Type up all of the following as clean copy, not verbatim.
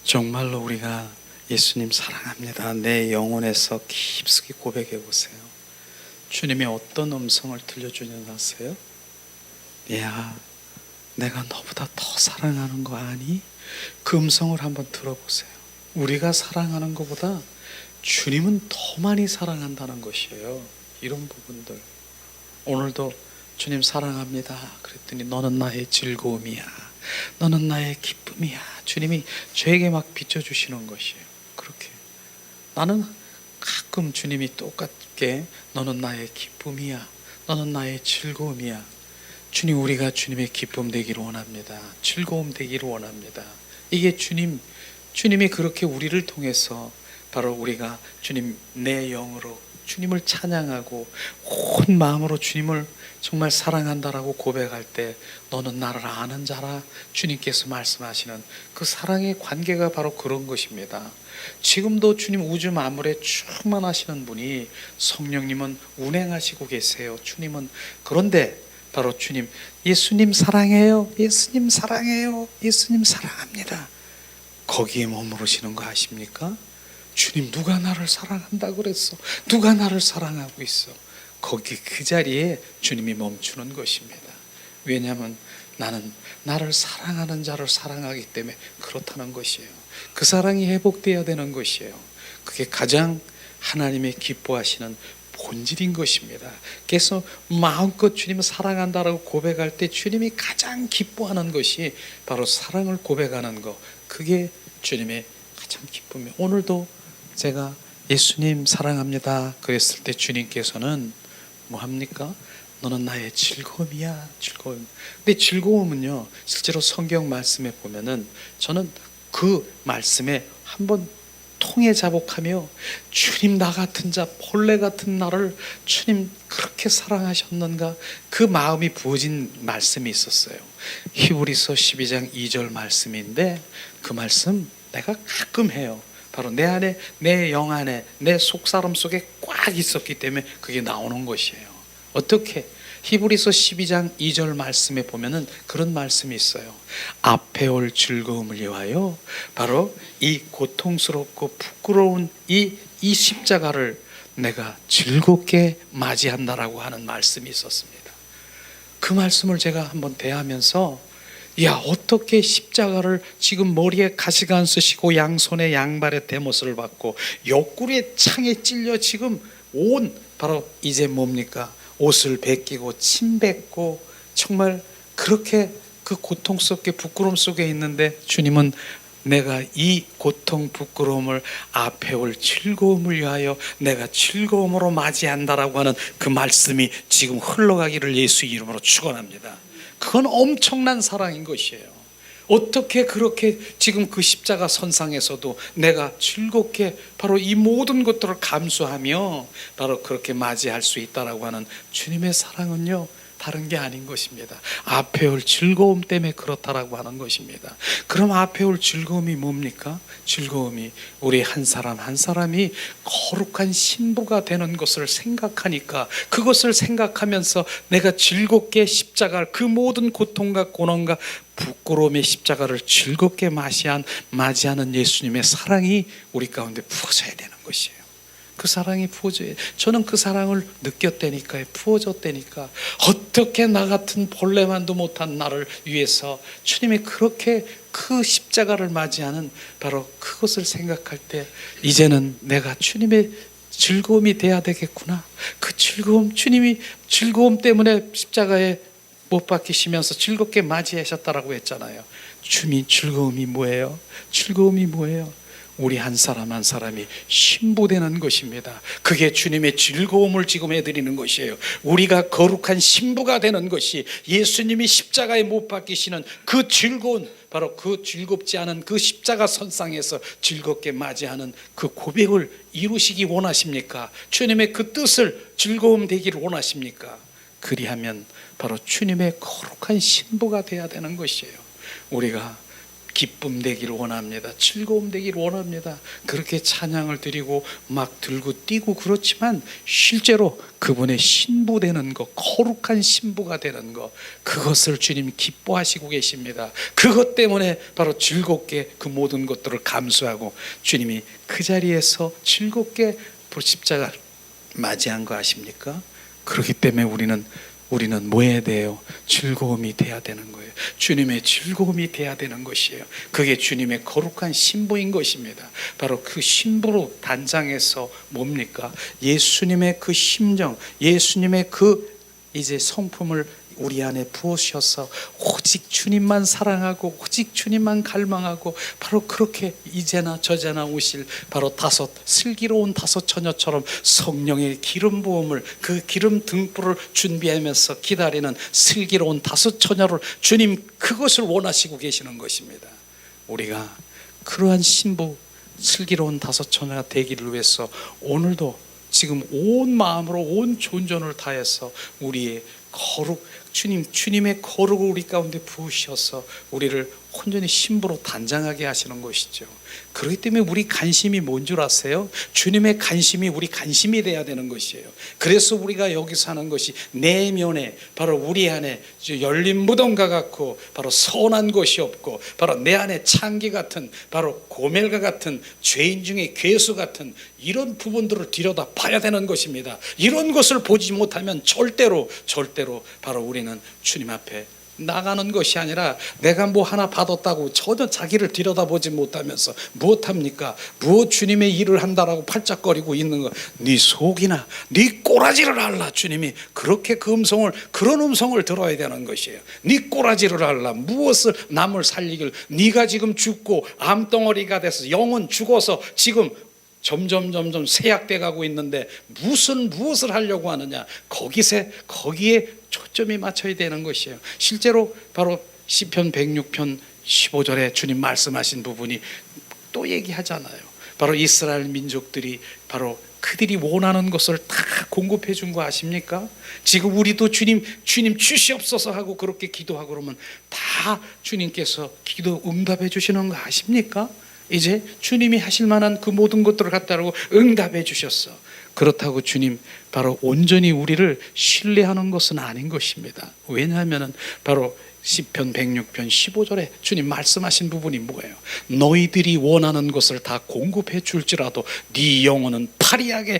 정말로 우리가 예수님 사랑합니다. 내 영혼에서 깊숙이 고백해 보세요. 주님이 어떤 음성을 들려주는지 아세요? 야, 내가 너보다 더 사랑하는 거 아니? 그 음성을 한번 들어보세요. 우리가 사랑하는 것보다 주님은 더 많이 사랑한다는 것이에요. 이런 부분들. 오늘도 주님 사랑합니다. 그랬더니 너는 나의 즐거움이야. 너는 나의 기쁨이야. 주님이 저에게 막 비춰주시는 것이에요. 그렇게 나는 가끔 주님이 똑같게 너는 나의 기쁨이야. 너는 나의 즐거움이야. 주님, 우리가 주님의 기쁨 되기를 원합니다. 즐거움 되기를 원합니다. 이게 주님이 그렇게 우리를 통해서 바로 우리가 주님 내 영으로 주님을 찬양하고 온 마음으로 주님을 정말 사랑한다라고 고백할 때 너는 나를 아는 자라 주님께서 말씀하시는 그 사랑의 관계가 바로 그런 것입니다. 지금도 주님 우주 만물에 충만하시는 분이 성령님은 운행하시고 계세요. 주님은 그런데 바로 주님 예수님 사랑해요. 예수님 사랑해요. 예수님 사랑합니다. 거기에 머무르시는 거 아십니까? 주님 누가 나를 사랑한다 그랬어? 누가 나를 사랑하고 있어? 거기 그 자리에 주님이 멈추는 것입니다. 왜냐하면 나는 나를 사랑하는 자를 사랑하기 때문에 그렇다는 것이에요. 그 사랑이 회복되어야 되는 것이에요. 그게 가장 하나님의 기뻐하시는 본질인 것입니다. 그래서 마음껏 주님을 사랑한다라고 고백할 때 주님이 가장 기뻐하는 것이 바로 사랑을 고백하는 것. 그게 주님의 가장 기쁨이에요. 오늘도 제가 예수님 사랑합니다 그랬을 때 주님께서는 뭐 합니까? 너는 나의 즐거움이야. 즐거움. 근데 즐거움은요, 실제로 성경 말씀에 보면은 저는 그 말씀에 한번 통해 자복하며 주님 나 같은 자 벌레 같은 나를 주님 그렇게 사랑하셨는가, 그 마음이 부어진 말씀이 있었어요. 히브리서 12장 2절 말씀인데 그 말씀 내가 가끔 해요. 바로 내 안에, 내 영 안에, 내 속사람 속에 꽉 있었기 때문에 그게 나오는 것이에요. 어떻게? 히브리서 12장 2절 말씀에 보면은 그런 말씀이 있어요. 앞에 올 즐거움을 위하여 바로 이 고통스럽고 부끄러운 이 십자가를 내가 즐겁게 맞이한다라고 하는 말씀이 있었습니다. 그 말씀을 제가 한번 대하면서 야, 어떻게 십자가를 지금 머리에 가시관 쓰시고 양손에 양발에 대못을 받고 옆구리에 창에 찔려 지금 온 바로 이제 뭡니까? 옷을 벗기고 침 뱉고 정말 그렇게 그 고통스럽게 부끄러움 속에 있는데 주님은 내가 이 고통 부끄러움을 앞에 올 즐거움을 위하여 내가 즐거움으로 맞이한다라고 하는 그 말씀이 지금 흘러가기를 예수 이름으로 축원합니다. 그건 엄청난 사랑인 것이에요. 어떻게 그렇게 지금 그 십자가 선상에서도 내가 즐겁게 바로 이 모든 것들을 감수하며 바로 그렇게 맞이할 수 있다라고 하는 주님의 사랑은요, 다른 게 아닌 것입니다. 앞에 올 즐거움 때문에 그렇다라고 하는 것입니다. 그럼 앞에 올 즐거움이 뭡니까? 즐거움이 우리 한 사람 한 사람이 거룩한 신부가 되는 것을 생각하니까, 그것을 생각하면서 내가 즐겁게 십자가를, 그 모든 고통과 고난과 부끄러움의 십자가를 즐겁게 맞이하는 예수님의 사랑이 우리 가운데 부어져야 되는 것이에요. 그 사랑이 부어져요. 저는 그 사랑을 느꼈다니까요. 부어졌다니까. 어떻게 나 같은 벌레만도 못한 나를 위해서 주님이 그렇게 그 십자가를 맞이하는 바로 그것을 생각할 때 이제는 내가 주님의 즐거움이 돼야 되겠구나. 그 즐거움, 주님이 즐거움 때문에 십자가에 못 박히시면서 즐겁게 맞이하셨다라고 했잖아요. 주님이 즐거움이 뭐예요? 즐거움이 뭐예요? 우리 한 사람 한 사람이 신부되는 것입니다. 그게 주님의 즐거움을 지금 해드리는 것이에요. 우리가 거룩한 신부가 되는 것이 예수님이 십자가에 못 박히시는 그 즐거운, 바로 그 즐겁지 않은 그 십자가 선상에서 즐겁게 맞이하는 그 고백을 이루시기 원하십니까? 주님의 그 뜻을 즐거움 되기를 원하십니까? 그리하면 바로 주님의 거룩한 신부가 되어야 되는 것이에요. 우리가 기쁨 되기를 원합니다. 즐거움 되기를 원합니다. 그렇게 찬양을 드리고 막 들고 뛰고 그렇지만 실제로 그분의 신부 되는 것, 거룩한 신부가 되는 것, 그것을 주님 기뻐하시고 계십니다. 그것 때문에 바로 즐겁게 그 모든 것들을 감수하고 주님이 그 자리에서 즐겁게 십자가를 맞이한 거 아십니까? 그렇기 때문에 우리는 뭐 해야 돼요? 즐거움이 돼야 되는 거예요. 주님의 즐거움이 돼야 되는 것이에요. 그게 주님의 거룩한 신부인 것입니다. 바로 그 신부로 단장해서 뭡니까? 예수님의 그 심정, 예수님의 그 이제 성품을 우리 안에 부으셔서 오직 주님만 사랑하고 오직 주님만 갈망하고 바로 그렇게 이제나 저제나 오실 바로 슬기로운 다섯 처녀처럼 성령의 기름 부음을, 그 기름 등불을 준비하면서 기다리는 슬기로운 다섯 처녀를 주님 그것을 원하시고 계시는 것입니다. 우리가 그러한 신부 슬기로운 다섯 처녀가 되기를 위해서 오늘도 지금 온 마음으로 온 존전을 다해서 우리의 주님의 거룩을 우리 가운데 부으셔서 우리를 온전히 신부로 단장하게 하시는 것이죠. 그렇기 때문에 우리 관심이 뭔 줄 아세요? 주님의 관심이 우리 관심이 돼야 되는 것이에요. 그래서 우리가 여기서 하는 것이 내면에 바로 우리 안에 열린 무덤과 같고 바로 선한 것이 없고 바로 내 안에 창기 같은 바로 고멜과 같은 죄인 중에 괴수 같은 이런 부분들을 들여다 봐야 되는 것입니다. 이런 것을 보지 못하면 절대로 바로 우리는 주님 앞에 나가는 것이 아니라 내가 뭐 하나 받았다고 전혀 자기를 들여다보지 못하면서 무엇합니까? 무엇 주님의 일을 한다라고 팔짝거리고 있는 거, 네 속이나 네 꼬라지를 알라. 주님이 그렇게 그런 음성을 들어야 되는 것이에요. 네 꼬라지를 알라. 무엇을 남을 살리길, 네가 지금 죽고 암덩어리가 돼서 영은 죽어서 지금 점점 쇠약돼 가고 있는데 무엇을 하려고 하느냐? 거기에 초점이 맞춰야 되는 것이에요. 실제로 바로 시편 106편 15절에 주님 말씀하신 부분이 또 얘기하잖아요. 바로 이스라엘 민족들이 바로 그들이 원하는 것을 다 공급해 준 거 아십니까? 지금 우리도 주님 주시옵소서 하고 그렇게 기도하고 그러면 다 주님께서 기도 응답해 주시는 거 아십니까? 이제 주님이 하실 만한 그 모든 것들을 갖다라고 응답해 주셨어. 그렇다고 주님 바로 온전히 우리를 신뢰하는 것은 아닌 것입니다. 왜냐하면 바로 시편 106편 15절에 주님 말씀하신 부분이 뭐예요? 너희들이 원하는 것을 다 공급해 줄지라도 네 영혼은 파리하게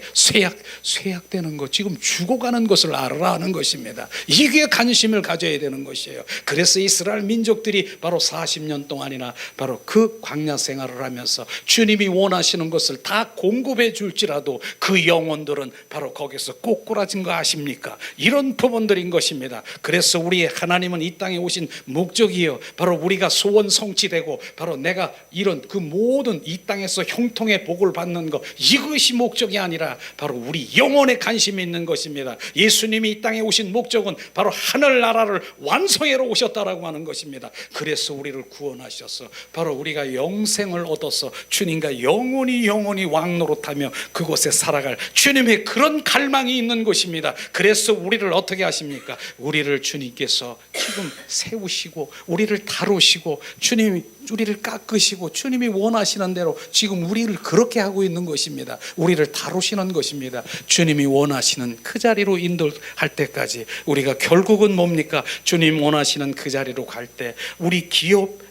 쇠약되는 것, 지금 죽어가는 것을 알아라 하는 것입니다. 이게 관심을 가져야 되는 것이에요. 그래서 이스라엘 민족들이 바로 40년 동안이나 바로 그 광야 생활을 하면서 주님이 원하시는 것을 다 공급해 줄지라도 그 영혼들은 바로 거기서 꼬꾸라진 거 아십니까? 이런 부분들인 것입니다. 그래서 우리 하나님은 이 땅에 오신 목적이요, 바로 우리가 소원 성취되고 바로 내가 이런 그 모든 이 땅에서 형통의 복을 받는 것, 이것이 목적이 아니라 바로 우리 영혼에 관심이 있는 것입니다. 예수님이 이 땅에 오신 목적은 바로 하늘나라를 완성하러 오셨다라고 하는 것입니다. 그래서 우리를 구원하셔서 바로 우리가 영생을 얻어서 주님과 영원히 왕노릇하며 그곳에 살아갈 주님의 그런 갈망이 있는 것입니다. 그래서 우리를 어떻게 하십니까? 우리를 주님께서 지금 세우시고 우리를 다루시고 주님이 우리를 깎으시고 주님이 원하시는 대로 지금 우리를 그렇게 하고 있는 것입니다. 우리를 다루시는 것입니다. 주님이 원하시는 그 자리로 인도할 때까지 우리가 결국은 뭡니까? 주님 원하시는 그 자리로 갈 때 우리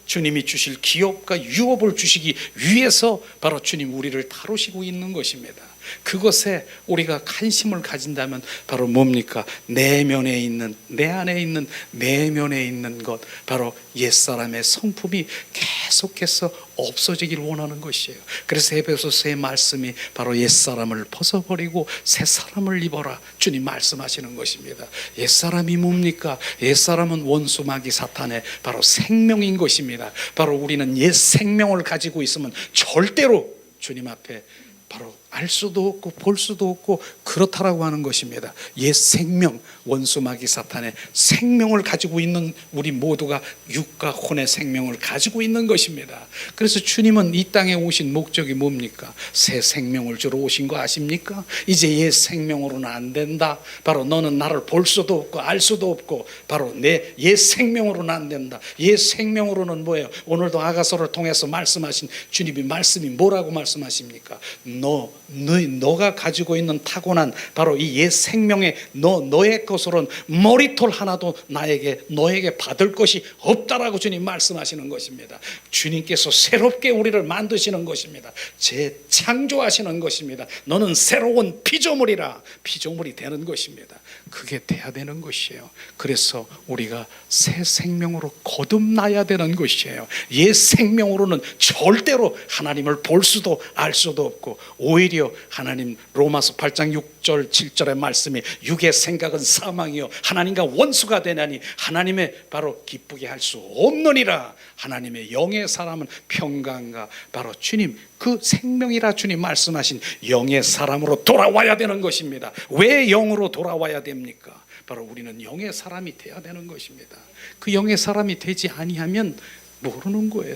주님이 주실 기업과 유업을 주시기 위해서 바로 주님 우리를 다루시고 있는 것입니다. 그것에 우리가 관심을 가진다면 바로 뭡니까? 내 안에 있는 내면에 있는 것, 바로 옛사람의 성품이 계속해서 없어지기를 원하는 것이에요. 그래서 에베소서의 말씀이 바로 옛사람을 벗어버리고 새사람을 입어라, 주님 말씀하시는 것입니다. 옛사람이 뭡니까? 옛사람은 원수 마귀 사탄의 바로 생명인 것입니다. 바로 우리는 옛 생명을 가지고 있으면 절대로 주님 앞에 바로 알 수도 없고 볼 수도 없고 그렇다라고 하는 것입니다. 옛 생명, 원수 마귀 사탄의 생명을 가지고 있는 우리 모두가 육과 혼의 생명을 가지고 있는 것입니다. 그래서 주님은 이 땅에 오신 목적이 뭡니까? 새 생명을 주러 오신 거 아십니까? 이제 옛 생명으로는 안 된다. 바로 너는 나를 볼 수도 없고 알 수도 없고 바로 내 옛 생명으로는 안 된다. 옛 생명으로는 뭐예요? 오늘도 아가서를 통해서 말씀하신 주님이 말씀이 뭐라고 말씀하십니까? 너가 가지고 있는 타고난 바로 이 옛 생명의 너의 것으로는 머리털 하나도 너에게 받을 것이 없다라고 주님 말씀하시는 것입니다. 주님께서 새롭게 우리를 만드시는 것입니다. 재창조하시는 것입니다. 너는 새로운 피조물이라 피조물이 되는 것입니다. 그게 돼야 되는 것이에요. 그래서 우리가 새 생명으로 거듭나야 되는 것이에요. 옛 생명으로는 절대로 하나님을 볼 수도 알 수도 없고 오히려 하나님 로마서 8장 6절 7절의 말씀이 육의 생각은 사망이요 하나님과 원수가 되나니 하나님의 바로 기쁘게 할 수 없느니라. 하나님의 영의 사람은 평강과 바로 주님 그 생명이라 주님 말씀하신 영의 사람으로 돌아와야 되는 것입니다. 왜 영으로 돌아와야 됩니까? 바로 우리는 영의 사람이 되어야 되는 것입니다. 그 영의 사람이 되지 아니하면 모르는 거예요.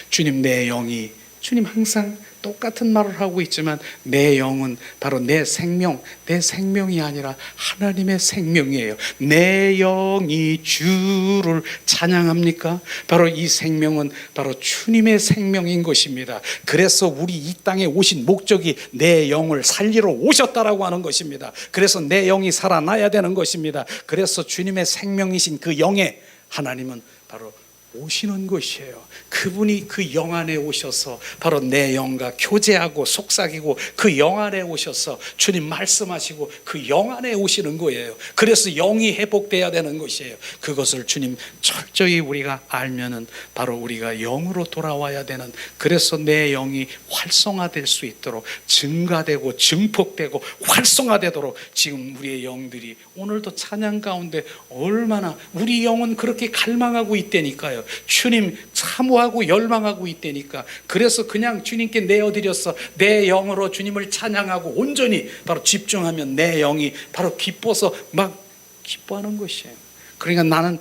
주님 내 영이 주님 항상 똑같은 말을 하고 있지만 내 영은 바로 내 생명이 아니라 하나님의 생명이에요. 내 영이 주를 찬양합니까? 바로 이 생명은 바로 주님의 생명인 것입니다. 그래서 우리 이 땅에 오신 목적이 내 영을 살리러 오셨다라고 하는 것입니다. 그래서 내 영이 살아나야 되는 것입니다. 그래서 주님의 생명이신 그 영에 하나님은 바로 오시는 것이에요. 그분이 그 영 안에 오셔서 바로 내 영과 교제하고 속삭이고 그 영 안에 오셔서 주님 말씀하시고 그 영 안에 오시는 거예요. 그래서 영이 회복돼야 되는 것이에요. 그것을 주님 철저히 우리가 알면은 바로 우리가 영으로 돌아와야 되는, 그래서 내 영이 활성화될 수 있도록 증가되고 증폭되고 활성화되도록 지금 우리의 영들이 오늘도 찬양 가운데 얼마나 우리 영은 그렇게 갈망하고 있다니까요. 주님 사모하고 열망하고 있다니까. 그래서 그냥 주님께 내어드려서 내 영으로 주님을 찬양하고 온전히 바로 집중하면 내 영이 바로 기뻐서 막 기뻐하는 것이에요. 그러니까 나는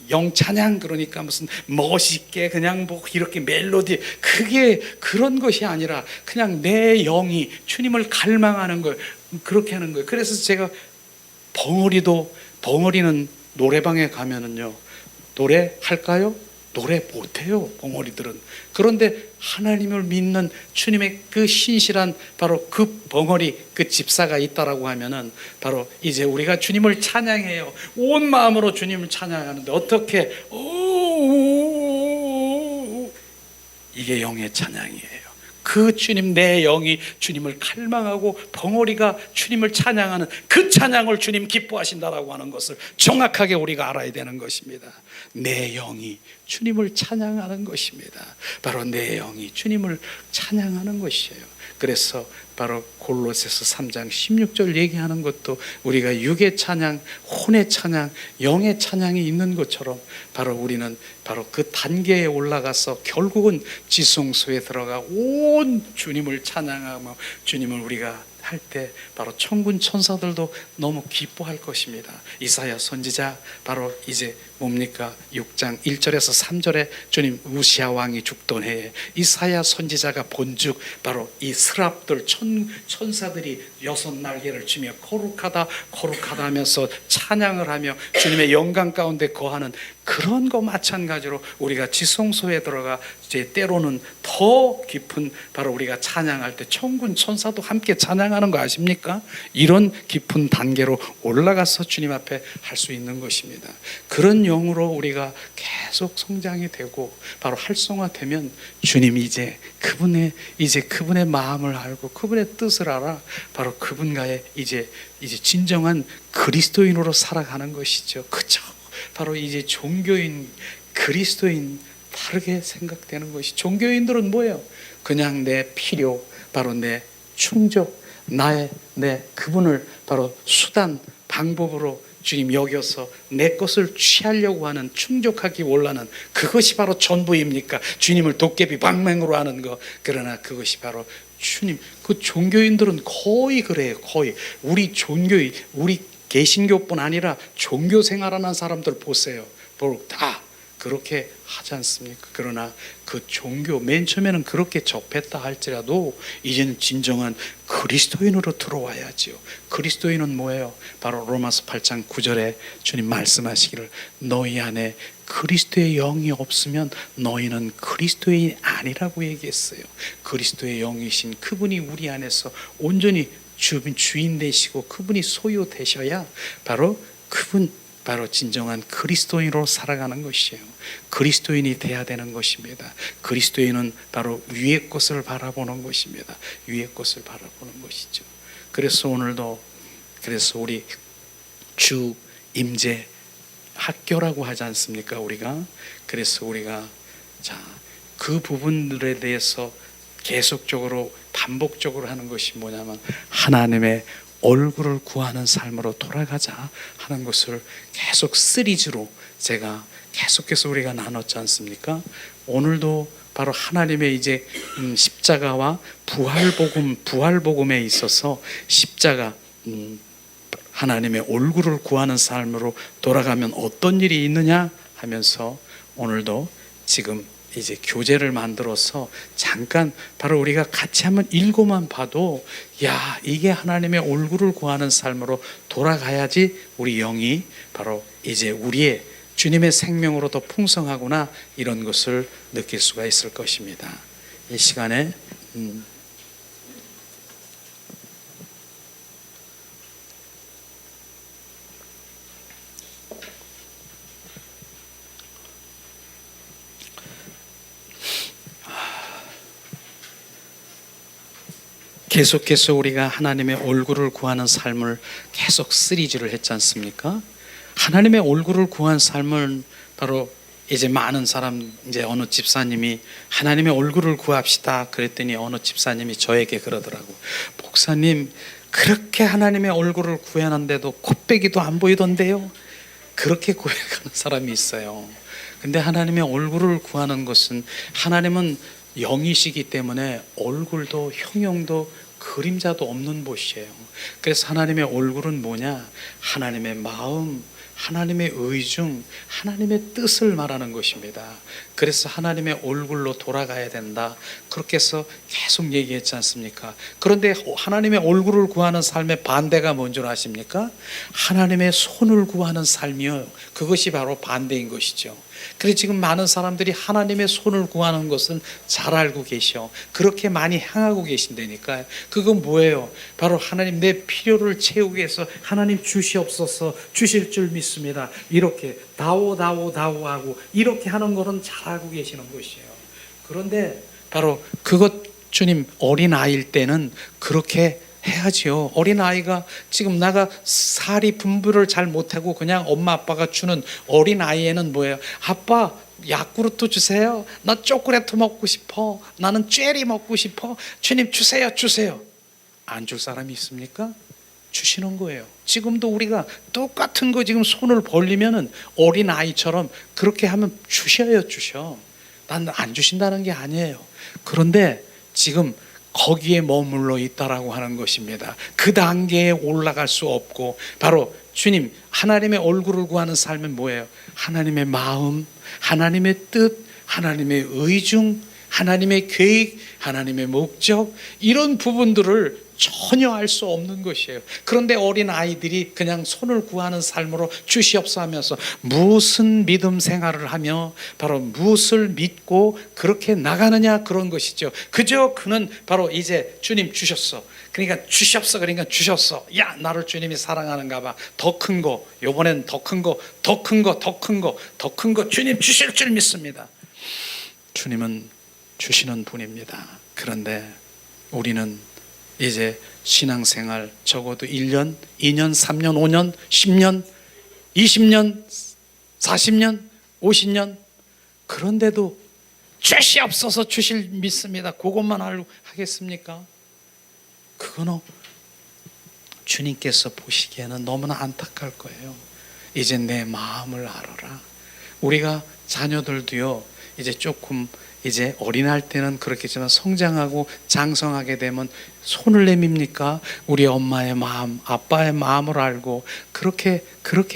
영 찬양 그러니까 무슨 멋있게 그냥 뭐 이렇게 멜로디 그게 그런 것이 아니라 그냥 내 영이 주님을 갈망하는 걸 그렇게 하는 거예요. 그래서 제가 벙어리는 노래방에 가면은요 노래할까요? 노래 못해요, 벙어리들은. 그런데 하나님을 믿는 주님의 그 신실한 바로 그 벙어리, 그 집사가 있다라고 하면은 바로 이제 우리가 주님을 찬양해요. 온 마음으로 주님을 찬양하는데 어떻게? 이게 영의 찬양이에요. 그 주님, 내 영이 주님을 갈망하고 벙어리가 주님을 찬양하는 그 찬양을 주님 기뻐하신다라고 하는 것을 정확하게 우리가 알아야 되는 것입니다. 내 영이 주님을 찬양하는 것입니다. 바로 내 영이 주님을 찬양하는 것이에요. 그래서 바로 골로새서 3장 16절 얘기하는 것도 우리가 육의 찬양, 혼의 찬양, 영의 찬양이 있는 것처럼 바로 우리는 바로 그 단계에 올라가서 결국은 지성소에 들어가 온 주님을 찬양하며 주님을 우리가 할 때 바로 천군 천사들도 너무 기뻐할 것입니다. 이사야 선지자 바로 이제 뭡니까? 6장 1절에서 3절에 주님 우시아 왕이 죽던 해에 이사야 선지자가 본즉 바로 이 스랍들 천사들이 6날개를 치며 거룩하다 거룩하다 하면서 찬양을 하며 주님의 영광 가운데 거하는 그런 거 마찬가지로 우리가 지성소에 들어가 이제 때로는 더 깊은 바로 우리가 찬양할 때 천군 천사도 함께 찬양하는 거 아십니까? 이런 깊은 단계로 올라가서 주님 앞에 할 수 있는 것입니다. 그런 영으로 우리가 계속 성장이 되고 바로 활성화되면 주님이 이제 그분의 마음을 알고 그분의 뜻을 알아 바로 그분과의 이제 진정한 그리스도인으로 살아가는 것이죠. 그죠? 바로 이제 종교인, 그리스도인 다르게 생각되는 것이. 종교인들은 뭐예요? 그냥 내 필요, 바로 내 충족, 내 그분을 바로 수단, 방법으로 주님 여겨서 내 것을 취하려고 하는, 충족하기 원하는 그것이 바로 전부입니까? 주님을 도깨비 방맹으로 하는 거. 그러나 그것이 바로 주님, 그 종교인들은 거의 그래요. 거의 우리 종교인, 우리 개신교뿐 아니라 종교 생활하는 사람들 보세요. 다 그렇게 하지 않습니까? 그러나 그 종교 맨 처음에는 그렇게 접했다 할지라도 이제는 진정한 그리스도인으로 들어와야지요. 그리스도인은 뭐예요? 바로 로마서 8장 9절에 주님 말씀하시기를 너희 안에 그리스도의 영이 없으면 너희는 그리스도인이 아니라고 얘기했어요. 그리스도의 영이신 그분이 우리 안에서 온전히 주인 되시고 그분이 소유 되셔야 바로 그분, 바로 진정한 그리스도인으로 살아가는 것이에요. 그리스도인이 돼야 되는 것입니다. 그리스도인은 바로 위의 것을 바라보는 것입니다. 위의 것을 바라보는 것이죠. 그래서 오늘도 그래서 우리 주 임재 학교라고 하지 않습니까? 우리가 그래서 우리가 그 부분들에 대해서 계속적으로 반복적으로 하는 것이 뭐냐면 하나님의 얼굴을 구하는 삶으로 돌아가자 하는 것을 계속 시리즈로 제가 계속해서 우리가 나눴지 않습니까? 오늘도 바로 하나님의 이제 십자가와 부활복음에 있어서 십자가 하나님의 얼굴을 구하는 삶으로 돌아가면 어떤 일이 있느냐 하면서 오늘도 지금 이제 교재를 만들어서 잠깐 바로 우리가 같이 한번 읽고만 봐도 야, 이게 하나님의 얼굴을 구하는 삶으로 돌아가야지 우리 영이 바로 이제 우리의 주님의 생명으로 더 풍성하구나 이런 것을 느낄 수가 있을 것입니다. 이 시간에 계속해서 우리가 하나님의 얼굴을 구하는 삶을 계속 시리즈를 했지 않습니까? 하나님의 얼굴을 구한 삶은 바로 이제 많은 사람, 이제 어느 집사님이 하나님의 얼굴을 구합시다 그랬더니 어느 집사님이 저에게 그러더라고. 목사님, 그렇게 하나님의 얼굴을 구하는데도 코빼기도 안 보이던데요? 그렇게 고백하는 사람이 있어요. 근데 하나님의 얼굴을 구하는 것은 하나님은 영이시기 때문에 얼굴도 형용도 그림자도 없는 곳이에요. 그래서 하나님의 얼굴은 뭐냐? 하나님의 마음, 하나님의 의중, 하나님의 뜻을 말하는 것입니다. 그래서 하나님의 얼굴로 돌아가야 된다. 그렇게 해서 계속 얘기했지 않습니까? 그런데 하나님의 얼굴을 구하는 삶의 반대가 뭔 줄 아십니까? 하나님의 손을 구하는 삶이요. 그것이 바로 반대인 것이죠. 그래서 지금 많은 사람들이 하나님의 손을 구하는 것은 잘 알고 계셔. 그렇게 많이 향하고 계신다니까요. 그건 뭐예요? 바로 하나님 내 필요를 채우기 위해서 하나님 주시옵소서 주실 줄 믿습니다. 이렇게 다오 하고 이렇게 하는 거는 잘 알고 계시는 것이에요. 그런데 바로 그것 주님 어린아이일 때는 그렇게 해야지요. 어린아이가 지금 나가 사리 분별을 잘 못하고 그냥 엄마 아빠가 주는 어린아이에는 뭐예요? 아빠 야쿠르트 주세요. 나 초콜릿 먹고 싶어. 나는 젤리 먹고 싶어. 주님 주세요. 안 줄 사람이 있습니까? 주시는 거예요. 지금도 우리가 똑같은 거 지금 손을 벌리면은 어린아이처럼 그렇게 하면 주셔. 난 안 주신다는 게 아니에요. 그런데 지금 거기에 머물러 있다라고 하는 것입니다. 그 단계에 올라갈 수 없고 바로 주님 하나님의 얼굴을 구하는 삶은 뭐예요? 하나님의 마음, 하나님의 뜻, 하나님의 의중, 하나님의 계획, 하나님의 목적 이런 부분들을 전혀 알 수 없는 것이에요. 그런데 어린 아이들이 그냥 손을 구하는 삶으로 주시옵소서 하면서 무슨 믿음 생활을 하며 바로 무엇을 믿고 그렇게 나가느냐 그런 것이죠. 그저 그는 바로 이제 주님 주셨어. 그러니까 주셨어. 그러니까 주셨어. 야 나를 주님이 사랑하는가 봐. 더 큰 거 이번엔 더 큰 거 주님 주실 줄 믿습니다. 주님은 주시는 분입니다. 그런데 우리는 이제 신앙생활 적어도 1년, 2년, 3년, 5년, 10년, 20년, 40년, 50년 그런데도 주시옵소서 주실 믿습니다. 그것만 하겠습니까? 그거는 주님께서 보시기에는 너무나 안타까울 거예요. 이제 내 마음을 알아라. 우리가 자녀들도요 이제 조금 이제 어린할 때는 그렇겠지만 성장하고 장성하게 되면 손을 내밉니까? 우리 엄마의 마음, 아빠의 마음을 알고 그렇게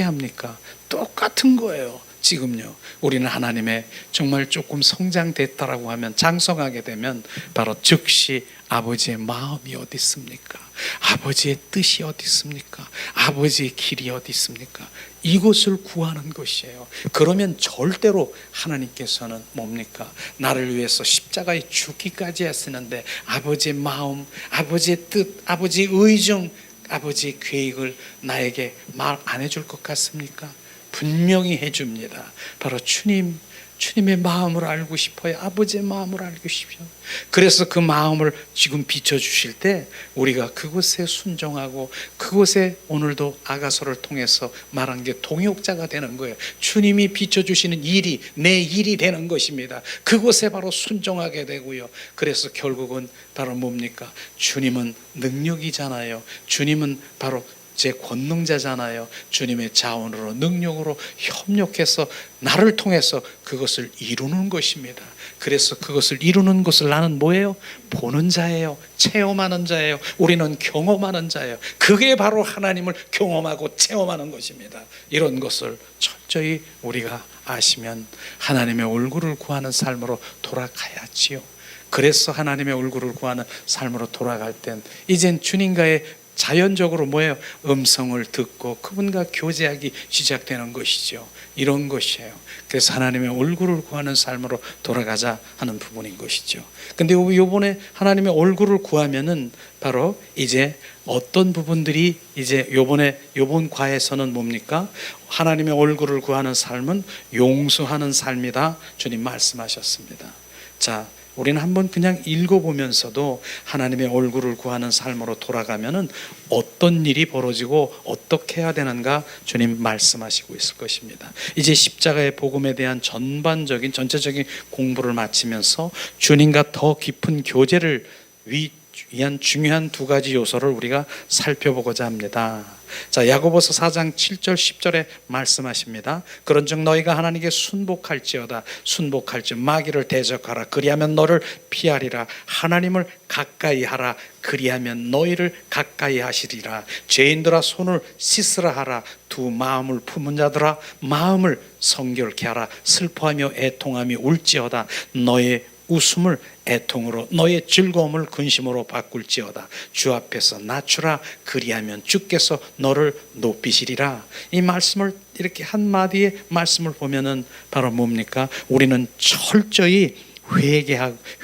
합니까? 똑같은 거예요. 지금요. 우리는 하나님의 정말 조금 성장됐다라고 하면, 장성하게 되면 바로 즉시 아버지의 마음이 어디 있습니까? 아버지의 뜻이 어디 있습니까? 아버지의 길이 어디 있습니까? 이것을 구하는 것이에요. 그러면 절대로 하나님께서는 뭡니까? 나를 위해서 십자가에 죽기까지 했었는데 아버지의 마음, 아버지의 뜻, 아버지의 의중, 아버지의 계획을 나에게 말 안 해줄 것 같습니까? 분명히 해줍니다. 바로 주님의 마음을 알고 싶어요. 아버지의 마음을 알고 싶어요. 그래서 그 마음을 지금 비춰주실 때 우리가 그곳에 순종하고 그곳에 오늘도 아가서를 통해서 말한 게 동역자가 되는 거예요. 주님이 비춰주시는 일이 내 일이 되는 것입니다. 그곳에 바로 순종하게 되고요. 그래서 결국은 바로 뭡니까? 주님은 능력이잖아요. 주님은 바로 제 권능자잖아요. 주님의 자원으로, 능력으로 협력해서 나를 통해서 그것을 이루는 것입니다. 그래서 그것을 이루는 것을 나는 뭐예요? 보는 자예요. 체험하는 자예요. 우리는 경험하는 자예요. 그게 바로 하나님을 경험하고 체험하는 것입니다. 이런 것을 철저히 우리가 아시면 하나님의 얼굴을 구하는 삶으로 돌아가야지요. 그래서 하나님의 얼굴을 구하는 삶으로 돌아갈 땐 이젠 주님과의 자연적으로 뭐예요? 음성을 듣고 그분과 교제하기 시작되는 것이죠. 이런 것이에요. 그래서 하나님의 얼굴을 구하는 삶으로 돌아가자 하는 부분인 것이죠. 근데 요번에 하나님의 얼굴을 구하면은 바로 이제 어떤 부분들이 이제 요번 과에서는 뭡니까? 하나님의 얼굴을 구하는 삶은 용서하는 삶이다. 주님 말씀하셨습니다. 자, 우리는 한번 그냥 읽어보면서도 하나님의 얼굴을 구하는 삶으로 돌아가면은 어떤 일이 벌어지고 어떻게 해야 되는가 주님 말씀하시고 있을 것입니다. 이제 십자가의 복음에 대한 전체적인 공부를 마치면서 주님과 더 깊은 교제를 위한 중요한 두 가지 요소를 우리가 살펴보고자 합니다. 자, 야고보서 4장 7절 10절에 말씀하십니다. 그런즉 너희가 하나님께 순복할지어다. 순복할지 마귀를 대적하라. 그리하면 너를 피하리라. 하나님을 가까이 하라. 그리하면 너희를 가까이 하시리라. 죄인들아 손을 씻으라 하라. 두 마음을 품은 자들아 마음을 성결케 하라. 슬퍼하며 애통하며 울지어다. 너의 웃음을 애통으로 너의 즐거움을 근심으로 바꿀지어다. 주 앞에서 낮추라. 그리하면 주께서 너를 높이시리라. 이 말씀을 이렇게 한마디의 말씀을 보면은 바로 뭡니까? 우리는 철저히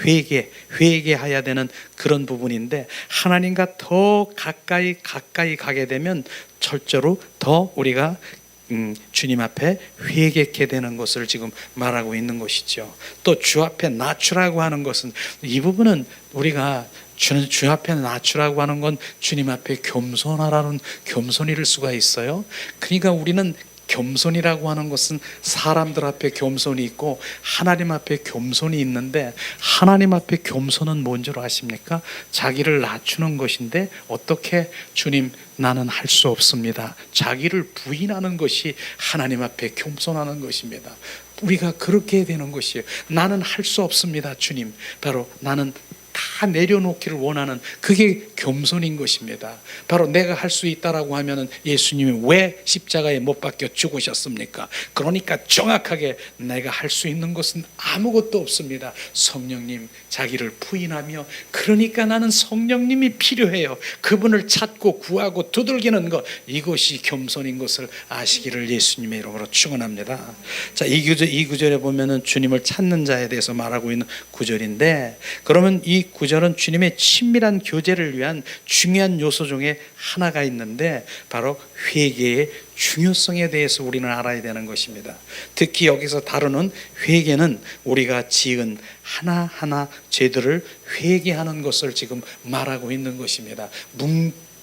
회개해야 되는 그런 부분인데 하나님과 더 가까이 가게 되면 철저로 더 우리가 주님 앞에 회개케 되는 것을 지금 말하고 있는 것이죠. 또 주 앞에 낮추라고 하는 것은 이 부분은 우리가 주 앞에 낮추라고 하는 건 주님 앞에 겸손하라는 겸손일 수가 있어요. 그러니까 우리는 겸손이라고 하는 것은 사람들 앞에 겸손이 있고 하나님 앞에 겸손이 있는데 하나님 앞에 겸손은 뭔 줄 아십니까? 자기를 낮추는 것인데 어떻게 주님 나는 할 수 없습니다. 자기를 부인하는 것이 하나님 앞에 겸손하는 것입니다. 우리가 그렇게 되는 것이에요. 나는 할 수 없습니다. 주님. 바로 나는 다 내려놓기를 원하는 그게 겸손인 것입니다. 바로 내가 할 수 있다라고 하면은 예수님이 왜 십자가에 못 박혀 죽으셨습니까? 그러니까 정확하게 내가 할 수 있는 것은 아무것도 없습니다. 성령님 자기를 부인하며 그러니까 나는 성령님이 필요해요. 그분을 찾고 구하고 두들기는 것 이것이 겸손인 것을 아시기를 예수님의 이름으로 축원합니다. 자, 이 구절에 보면은 주님을 찾는 자에 대해서 말하고 있는 구절인데 그러면 이 구절은 주님의 친밀한 교제를 위한 중요한 요소 중에 하나가 있는데 바로 회개의 중요성에 대해서 우리는 알아야 되는 것입니다. 특히 여기서 다루는 회개는 우리가 지은 하나하나 죄들을 회개하는 것을 지금 말하고 있는 것입니다.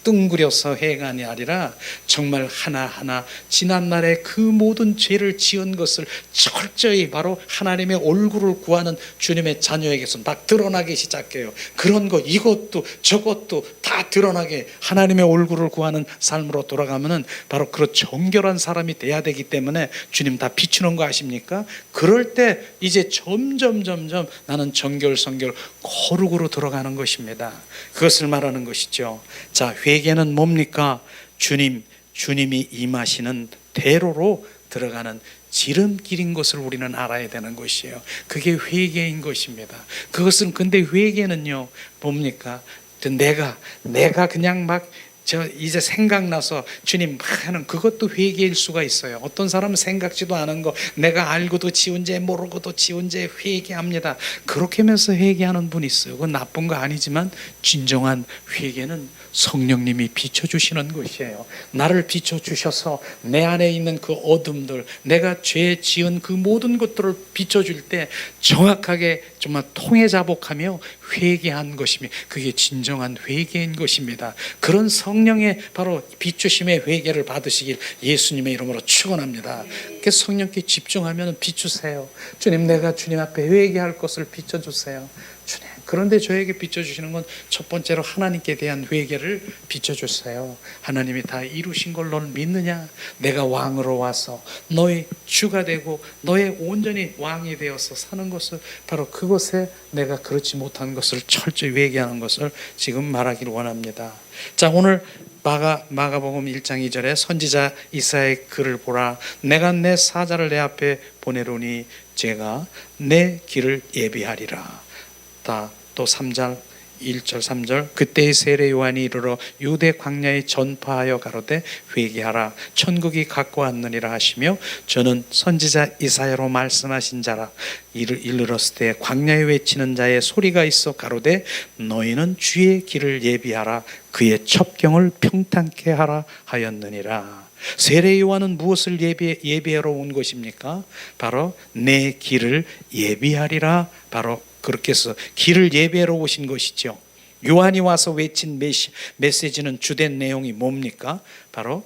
뚱그려서 회개하니 아니라 정말 하나하나 지난날에 그 모든 죄를 지은 것을 철저히 바로 하나님의 얼굴을 구하는 주님의 자녀에게서 막 드러나기 시작해요. 그런 거 이것도 저것도 다 드러나게 하나님의 얼굴을 구하는 삶으로 돌아가면은 바로 그런 정결한 사람이 돼야 되기 때문에 주님 다 비추는 거 아십니까? 그럴 때 이제 점점 나는 정결 성결 거룩으로 들어가는 것입니다. 그것을 말하는 것이죠. 자, 회개는 뭡니까? 주님이 임하시는 대로로 들어가는 지름길인 것을 우리는 알아야 되는 것이에요. 그게 회개인 것입니다. 그것은 근데 회개는요 뭡니까? 내가 그냥 막 이제 생각나서 주님 하는 그것도 회개일 수가 있어요. 어떤 사람은 생각지도 않은 거 내가 알고도 지운 죄 모르고도 지운 죄 회개합니다. 그렇게 하면서 회개하는 분이 있어요. 그건 나쁜 거 아니지만 진정한 회개는 성령님이 비춰주시는 것이에요. 나를 비춰주셔서 내 안에 있는 그 어둠들, 내가 죄 지은 그 모든 것들을 비춰줄 때 정확하게 정말 통해자복하며 회개한 것이며 그게 진정한 회개인 것입니다. 그런 성령의 바로 비추심의 회개를 받으시길 예수님의 이름으로 축원합니다. 그래서 성령께 집중하면 비추세요. 주님, 내가 주님 앞에 회개할 것을 비춰주세요. 주님, 그런데 저에게 비춰주시는 건 첫 번째로 하나님께 대한 회개를 비춰주세요. 하나님이 다 이루신 걸 너는 믿느냐? 내가 왕으로 와서 너의 주가 되고 너의 온전히 왕이 되어서 사는 것을 바로 그것에 내가 그렇지 못한 것을 철저히 회개하는 것을 지금 말하기를 원합니다. 자, 오늘 마가복음 1장 2절에 선지자 이사야의 글을 보라. 내가 내 사자를 내 앞에 보내노니 제가 내 길을 예비하리라. 또 3장 1절 3절 그때의 세례 요한이 이르러 유대 광야에 전파하여 가로되 회개하라 천국이 가까웠느니라 하시며 저는 선지자 이사야로 말씀하신 자라 이르렀을 때 광야에 외치는 자의 소리가 있어 가로되 너희는 주의 길을 예비하라 그의 첩경을 평탄케 하라 하였느니라. 세례 요한은 무엇을 예비하러 온 것입니까? 바로 내 길을 예비하리라. 바로 그렇게 해서 길을 예배하러 오신 것이죠. 요한이 와서 외친 메시지는 주된 내용이 뭡니까? 바로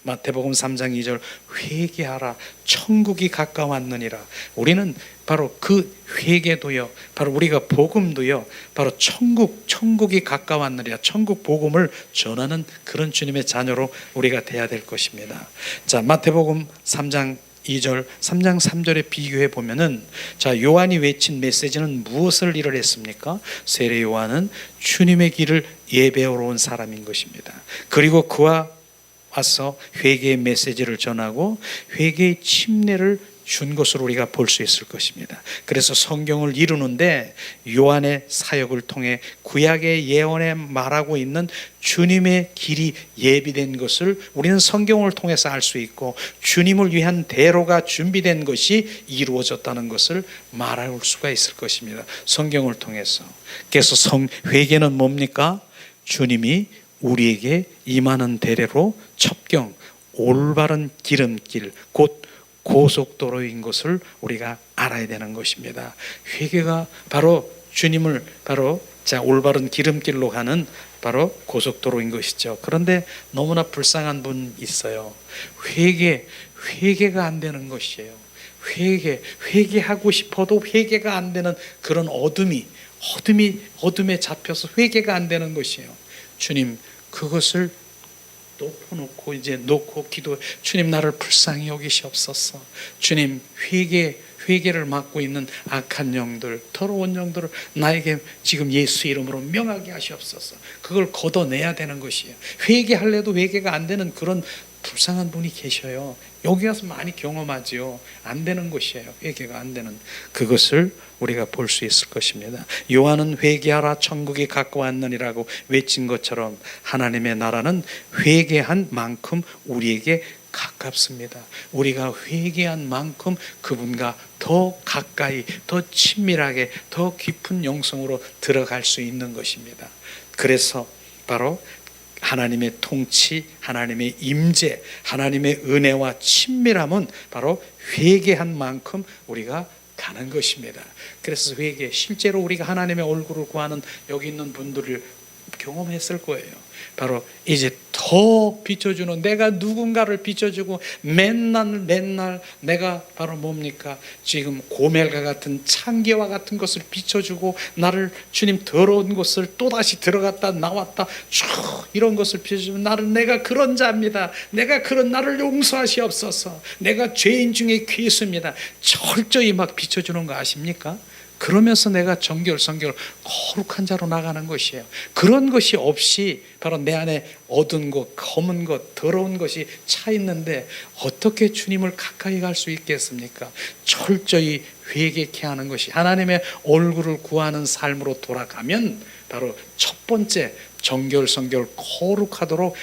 마태복음 3장 2절 회개하라 천국이 가까웠느니라. 우리는 바로 그 회개도요, 바로 우리가 복음도요, 바로 천국이 가까웠느니라. 천국 복음을 전하는 그런 주님의 자녀로 우리가 돼야 될 것입니다. 자, 마태복음 3장 2절, 3장 3절에 비교해 보면은 자, 요한이 외친 메시지는 무엇을 일을 했습니까? 세례 요한은 주님의 길을 예배하러 온 사람인 것입니다. 그리고 그와 와서 회개의 메시지를 전하고 회개의 침례를 준 것으로 우리가 볼 수 있을 것입니다. 그래서 성경을 이루는데 요한의 사역을 통해 구약의 예언에 말하고 있는 주님의 길이 예비된 것을 우리는 성경을 통해서 알 수 있고 주님을 위한 대로가 준비된 것이 이루어졌다는 것을 말할 수가 있을 것입니다. 성경을 통해서. 그래서 회개는 뭡니까? 주님이 우리에게 임하는 대로로 첩경, 올바른 기름길, 곧 고속도로인 것을 우리가 알아야 되는 것입니다. 회개가 바로 주님을 바로 올바른 기름길로 가는 바로 고속도로인 것이죠. 그런데 너무나 불쌍한 분 있어요. 회개가 안 되는 것이에요. 회개하고 싶어도 회개가 안 되는 그런 어둠에 잡혀서 회개가 안 되는 것이에요. 주님, 그것을 놓고 기도. 주님, 나를 불쌍히 여기시옵소서. 주님, 회개를 맡고 있는 악한 영들, 더러운 영들을 나에게 지금 예수 이름으로 명하게 하시옵소서. 그걸 걷어내야 되는 것이에요. 회개할래도 회개가 안 되는 그런 불쌍한 분이 계셔요. 여기 와서 많이 경험하지요. 안 되는 것이에요. 회개가 안 되는 그것을 우리가 볼 수 있을 것입니다. 요한은 회개하라 천국이 가까웠느니라고 외친 것처럼 하나님의 나라는 회개한 만큼 우리에게 가깝습니다. 우리가 회개한 만큼 그분과 더 가까이, 더 친밀하게, 더 깊은 영성으로 들어갈 수 있는 것입니다. 그래서 바로 하나님의 통치, 하나님의 임재, 하나님의 은혜와 친밀함은 바로 회개한 만큼 우리가 가는 것입니다. 그래서 회개, 실제로 우리가 하나님의 얼굴을 구하는 여기 있는 분들을 경험했을 거예요. 바로 이제 더 비춰주는, 내가 누군가를 비춰주고 맨날 내가 바로 뭡니까? 지금 고멜과 같은 창기와 같은 것을 비춰주고, 나를 주님 더러운 곳을 또다시 들어갔다 나왔다 쭉 이런 것을 비춰주면, 내가 그런 자입니다. 내가 그런 나를 용서하시옵소서. 내가 죄인 중에 괴수입니다. 철저히 막 비춰주는 거 아십니까? 그러면서 내가 정결성결 거룩한 자로 나가는 것이에요. 그런 것이 없이 바로 내 안에 어두운 것, 검은 것, 더러운 것이 차 있는데 어떻게 주님을 가까이 갈 수 있겠습니까? 철저히 회개케 하는 것이, 하나님의 얼굴을 구하는 삶으로 돌아가면 바로 첫 번째 정결성결 거룩하도록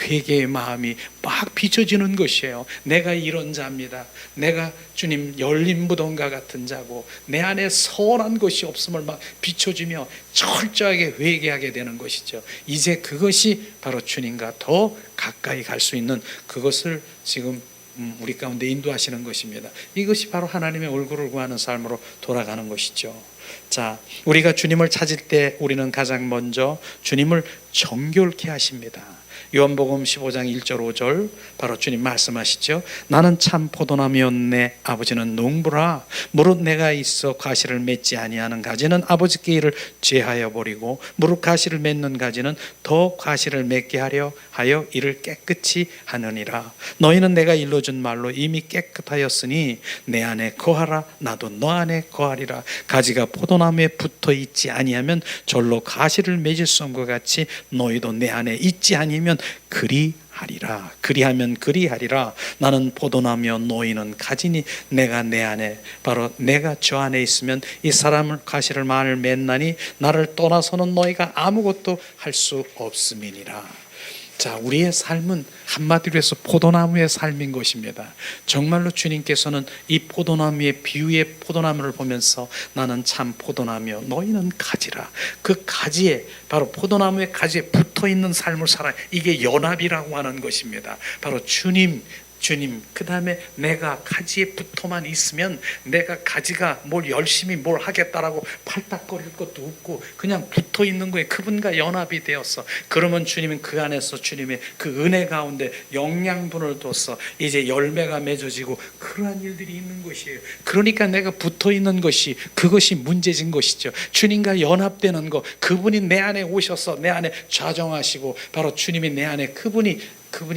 회개의 마음이 막 비춰지는 것이에요. 내가 이런 자입니다. 내가 주님 열린 무덤과 같은 자고, 내 안에 선한 것이 없음을 막 비춰주며 철저하게 회개하게 되는 것이죠. 이제 그것이 바로 주님과 더 가까이 갈 수 있는, 그것을 지금 우리 가운데 인도하시는 것입니다. 이것이 바로 하나님의 얼굴을 구하는 삶으로 돌아가는 것이죠. 자, 우리가 주님을 찾을 때 우리는 가장 먼저 주님을 정결케 하십니다. 요한복음 15장 1절 5절 바로 주님 말씀하시죠. 나는 참 포도나무였네, 아버지는 농부라. 무릇 내가 있어 가시를 맺지 아니하는 가지는 아버지께 이를 제하여 버리고, 무릇 가시를 맺는 가지는 더 가시를 맺게 하려 하여 이를 깨끗이 하느니라. 너희는 내가 일러준 말로 이미 깨끗하였으니 내 안에 거하라. 나도 너 안에 거하리라. 가지가 포도나무에 붙어 있지 아니하면 절로 가시를 맺을 수 없는 것 같이 너희도 내 안에 있지 아니면 그리하리라. 그리하면 그리하리라. 나는 포도나무여 너희는 가지니 내가 내 안에, 바로 내가 저 안에 있으면 이 사람을 가시를 많이 맺나니 나를 떠나서는 너희가 아무것도 할 수 없음이니라. 자, 우리의 삶은 한마디로 해서 포도나무의 삶인 것입니다. 정말로 주님께서는 이 포도나무의 비유의 포도나무를 보면서 나는 참 포도나무여 너희는 가지라. 그 가지에, 바로 포도나무의 가지에 붙어있는 삶을 살아. 이게 연합이라고 하는 것입니다. 바로 주님, 그 다음에 내가 가지에 붙어만 있으면, 내가 가지가 뭘 열심히 뭘 하겠다라고 팔딱거릴 것도 없고 그냥 붙어 있는 거에 그분과 연합이 되었어. 그러면 주님은 그 안에서 주님의 그 은혜 가운데 영양분을 둬서 이제 열매가 맺어지고 그러한 일들이 있는 것이에요. 그러니까 내가 붙어 있는 것이, 그것이 문제진 것이죠. 주님과 연합되는 것, 그분이 내 안에 오셔서 내 안에 좌정하시고, 바로 주님이 내 안에, 그분이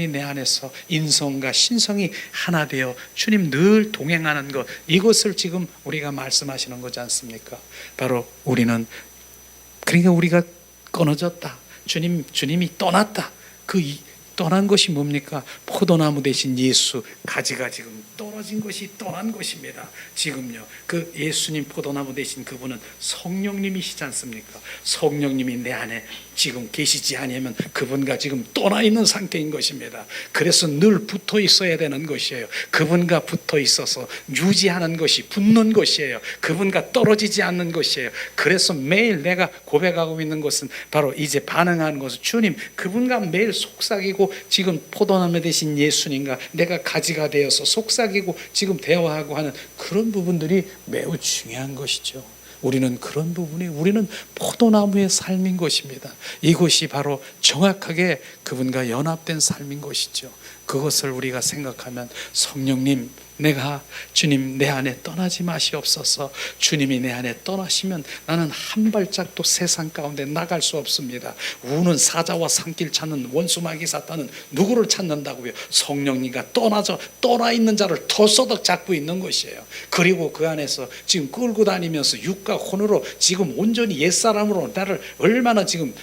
내 안에서 인성과 신성이 하나 되어 주님 늘 동행하는 것, 이것을 지금 우리가 말씀하시는 거지 않습니까? 바로 우리는, 그러니까 우리가 끊어졌다, 주님이 떠났다. 떠난 것이 뭡니까? 포도나무 대신 예수, 가지가 지금 떨어진 것이 떠난 것입니다. 지금요, 그 예수님 포도나무 대신 그분은 성령님이시지 않습니까? 성령님이 내 안에 지금 계시지 아니하면 그분과 지금 떠나 있는 상태인 것입니다. 그래서 늘 붙어 있어야 되는 것이에요. 그분과 붙어 있어서 유지하는 것이, 붙는 것이에요. 그분과 떨어지지 않는 것이에요. 그래서 매일 내가 고백하고 있는 것은 바로 이제 반응하는 것은, 주님, 그분과 매일 속삭이고, 지금 포도나무 대신 예수님과 내가 가지가 되어서 속삭이고 지금 대화하고 하는 그런 부분들이 매우 중요한 것이죠. 우리는 그런 부분이, 우리는 포도나무의 삶인 것입니다. 이것이 바로 정확하게 그분과 연합된 삶인 것이죠. 그것을 우리가 생각하면, 성령님, 주님 내 안에 떠나지 마시옵소서. 주님이 내 안에 떠나시면 나는 한 발짝도 세상 가운데 나갈 수 없습니다. 우는 사자와 산길 찾는 원수마귀 사탄은 누구를 찾는다고요? 성령님과 떠나 있는 자를 털썩 잡고 있는 것이에요. 그리고 그 안에서 지금 끌고 다니면서 육과 혼으로 지금 온전히 옛사람으로 나를 얼마나 지금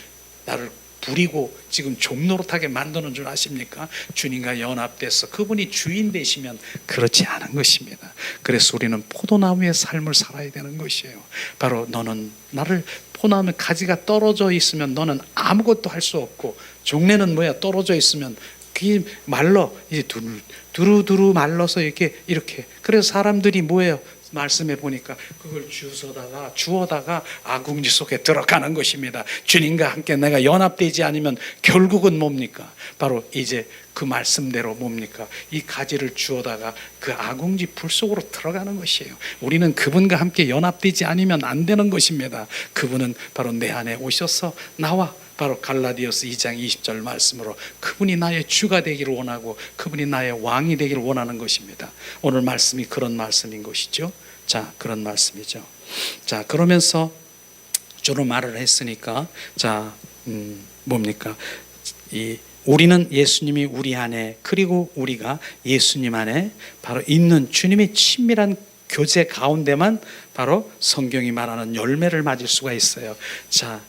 나를 부리고 지금 종노릇하게 만드는 줄 아십니까? 주님과 연합돼서 그분이 주인 되시면 그렇지 않은 것입니다. 그래서 우리는 포도나무의 삶을 살아야 되는 것이에요. 바로 너는 나를, 포도나무 가지가 떨어져 있으면 너는 아무것도 할 수 없고, 종래는 뭐야? 떨어져 있으면 그게 말라, 이제 두루두루 말라서 이렇게. 그래서 사람들이 뭐예요? 말씀해 보니까 그걸 주워다가 아궁지 속에 들어가는 것입니다. 주님과 함께 내가 연합되지 않으면 결국은 뭡니까? 바로 이제 그 말씀대로 뭡니까? 이 가지를 주워다가 그 아궁지 불 속으로 들어가는 것이에요. 우리는 그분과 함께 연합되지 않으면 안 되는 것입니다. 그분은 바로 내 안에 오셔서 나와 바로 갈라디아서 2장 20절 말씀으로 그분이 나의 주가 되기를 원하고 그분이 나의 왕이 되기를 원하는 것입니다. 오늘 말씀이 그런 말씀인 것이죠. 자, 그런 말씀이죠. 자, 그러면서 주로 말을 했으니까 자, 뭡니까? 우리는 예수님이 우리 안에, 그리고 우리가 예수님 안에 바로 있는 주님의 친밀한 교제 가운데만 바로 성경이 말하는 열매를 맞을 수가 있어요. 자,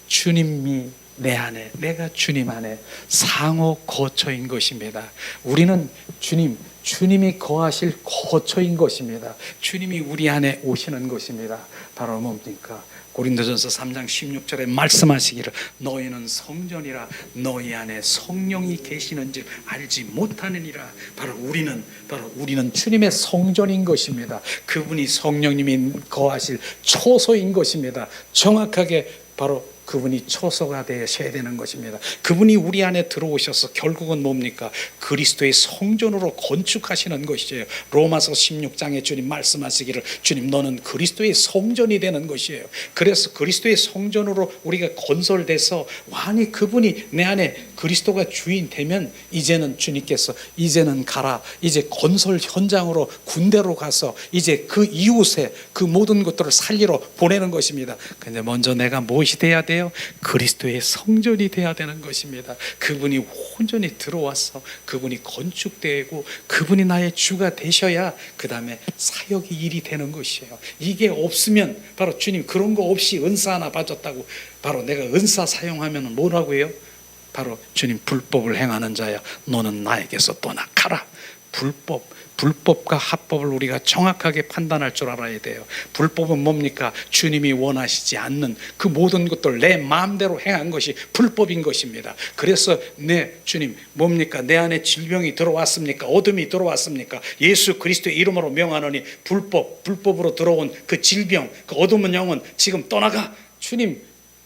주님이 내 안에, 내가 주님 안에 상호 거처인 것입니다. 우리는 주님이 거하실 거처인 것입니다. 주님이 우리 안에 오시는 것입니다. 바로 뭡니까? 고린도전서 3장 16절에 말씀하시기를 너희는 성전이라 너희 안에 성령이 계시는 줄 알지 못하느니라. 바로 우리는 주님의 성전인 것입니다. 그분이 성령님이 거하실 초소인 것입니다. 정확하게 바로 그분이 초소가 되셔야 되는 것입니다. 그분이 우리 안에 들어오셔서 결국은 뭡니까? 그리스도의 성전으로 건축하시는 것이에요. 로마서 16장에 주님 말씀하시기를 주님 너는 그리스도의 성전이 되는 것이에요. 그래서 그리스도의 성전으로 우리가 건설돼서 완히 그분이 내 안에 그리스도가 주인 되면 이제는 주님께서 이제는 가라, 이제 건설 현장으로 군대로 가서 이제 그 이웃에 그 모든 것들을 살리러 보내는 것입니다. 근데 먼저 내가 무엇이 돼야 돼요? 그리스도의 성전이 돼야 되는 것입니다. 그분이 온전히 들어와서 그분이 건축되고 그분이 나의 주가 되셔야 그 다음에 사역이 일이 되는 것이에요. 이게 없으면 바로 주님 그런 거 없이 은사 하나 받았다고 바로 내가 은사 사용하면 뭐라고 해요? 바로 주님 불법을 행하는 자야 너는 나에게서 떠나가라. 불법과 합법을 우리가 정확하게 판단할 줄 알아야 돼요. 불법은 뭡니까? 주님이 원하시지 않는 그 모든 것들 내 마음대로 행한 것이 불법인 것입니다. 그래서 주님 뭡니까? 내 안에 질병이 들어왔습니까? 어둠이 들어왔습니까? 예수 그리스도의 이름으로 명하노니 불법으로 들어온 그 질병, 그 어둠은 영은 지금 떠나가.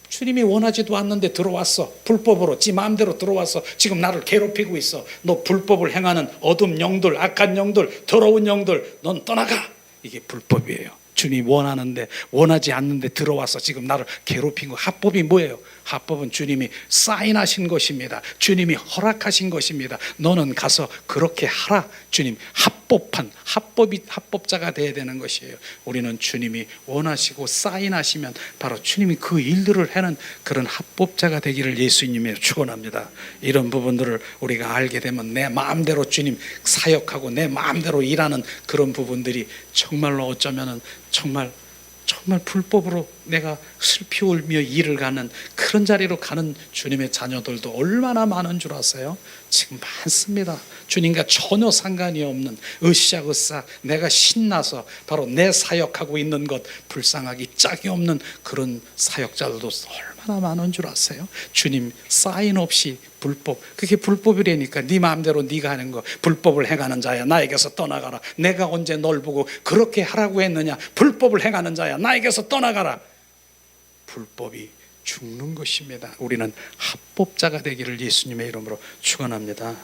주님이 원하지도 않는데 들어왔어. 불법으로 지 마음대로 들어와서 지금 나를 괴롭히고 있어. 너 불법을 행하는 어둠 영들, 악한 영들, 더러운 영들, 넌 떠나가. 이게 불법이에요. 주님이 원하는데 원하지 않는데 들어와서 지금 나를 괴롭힌 거. 합법이 뭐예요? 합법은 주님이 사인하신 것입니다. 주님이 허락하신 것입니다. 너는 가서 그렇게 하라. 주님 합법자가 되어야 되는 것이에요. 우리는 주님이 원하시고 사인하시면 바로 주님이 그 일들을 하는 그런 합법자가 되기를 예수님이 축원합니다. 이런 부분들을 우리가 알게 되면 내 마음대로 주님 사역하고 내 마음대로 일하는 그런 부분들이 정말로 어쩌면은 정말 불법으로 내가 슬피 울며 일을 가는 그런 자리로 가는 주님의 자녀들도 얼마나 많은 줄 아세요? 지금 많습니다. 주님과 전혀 상관이 없는 으쌰으쌰 내가 신나서 바로 내 사역하고 있는 것 불쌍하기 짝이 없는 그런 사역자들도 얼마나 많은 줄 아세요? 주님 사인 없이 불법, 그게 불법이라니까. 네 마음대로 네가 하는 거 불법을 행하는 자야 나에게서 떠나가라. 내가 언제 널 보고 그렇게 하라고 했느냐? 불법을 행하는 자야 나에게서 떠나가라. 불법이 죽는 것입니다. 우리는 합법자가 되기를 예수님의 이름으로 축원합니다.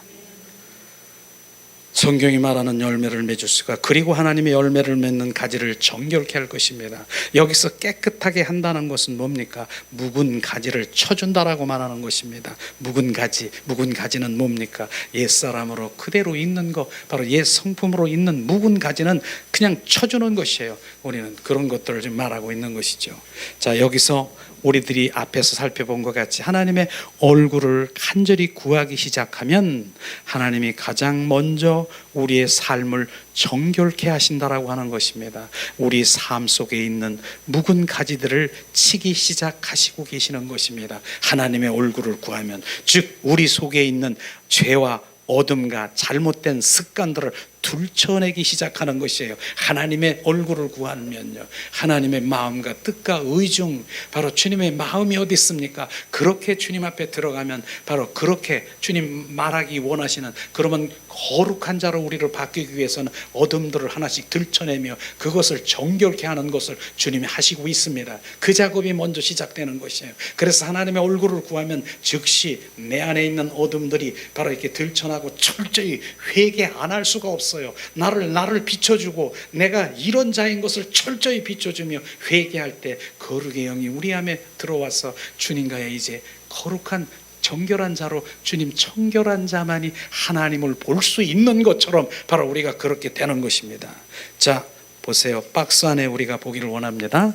성경이 말하는 열매를 맺을 수가, 그리고 하나님의 열매를 맺는 가지를 정결케 할 것입니다. 여기서 깨끗하게 한다는 것은 뭡니까? 묵은 가지를 쳐준다라고 말하는 것입니다. 묵은 가지는 뭡니까? 옛사람으로 그대로 있는 것, 바로 옛 성품으로 있는 묵은 가지는 그냥 쳐주는 것이에요. 우리는 그런 것들을 지금 말하고 있는 것이죠. 자, 여기서 우리들이 앞에서 살펴본 것 같이 하나님의 얼굴을 간절히 구하기 시작하면 하나님이 가장 먼저 우리의 삶을 정결케 하신다라고 하는 것입니다. 우리 삶 속에 있는 묵은 가지들을 치기 시작하시고 계시는 것입니다. 하나님의 얼굴을 구하면, 즉 우리 속에 있는 죄와 어둠과 잘못된 습관들을 들춰내기 시작하는 것이에요. 하나님의 얼굴을 구하면요, 하나님의 마음과 뜻과 의중, 바로 주님의 마음이 어디 있습니까? 그렇게 주님 앞에 들어가면 바로 그렇게 주님 말하기 원하시는, 그러면 거룩한 자로 우리를 바뀌기 위해서는 어둠들을 하나씩 들춰내며 그것을 정결케 하는 것을 주님이 하시고 있습니다. 그 작업이 먼저 시작되는 것이에요. 그래서 하나님의 얼굴을 구하면 즉시 내 안에 있는 어둠들이 바로 이렇게 들춰나고 철저히 회개 안 할 수가 없어요. 나를 비춰주고 내가 이런 자인 것을 철저히 비춰주며 회개할 때 거룩의 영이 우리 안에 들어와서 주님과의 이제 거룩한 정결한 자로 주님 청결한 자만이 하나님을 볼 수 있는 것처럼 바로 우리가 그렇게 되는 것입니다. 자, 보세요. 박스 안에 우리가 보기를 원합니다.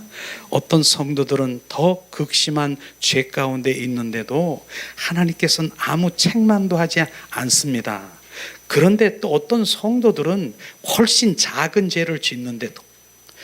어떤 성도들은 더 극심한 죄 가운데 있는데도 하나님께서는 아무 책망도 하지 않습니다. 그런데 또 어떤 성도들은 훨씬 작은 죄를 짓는데도,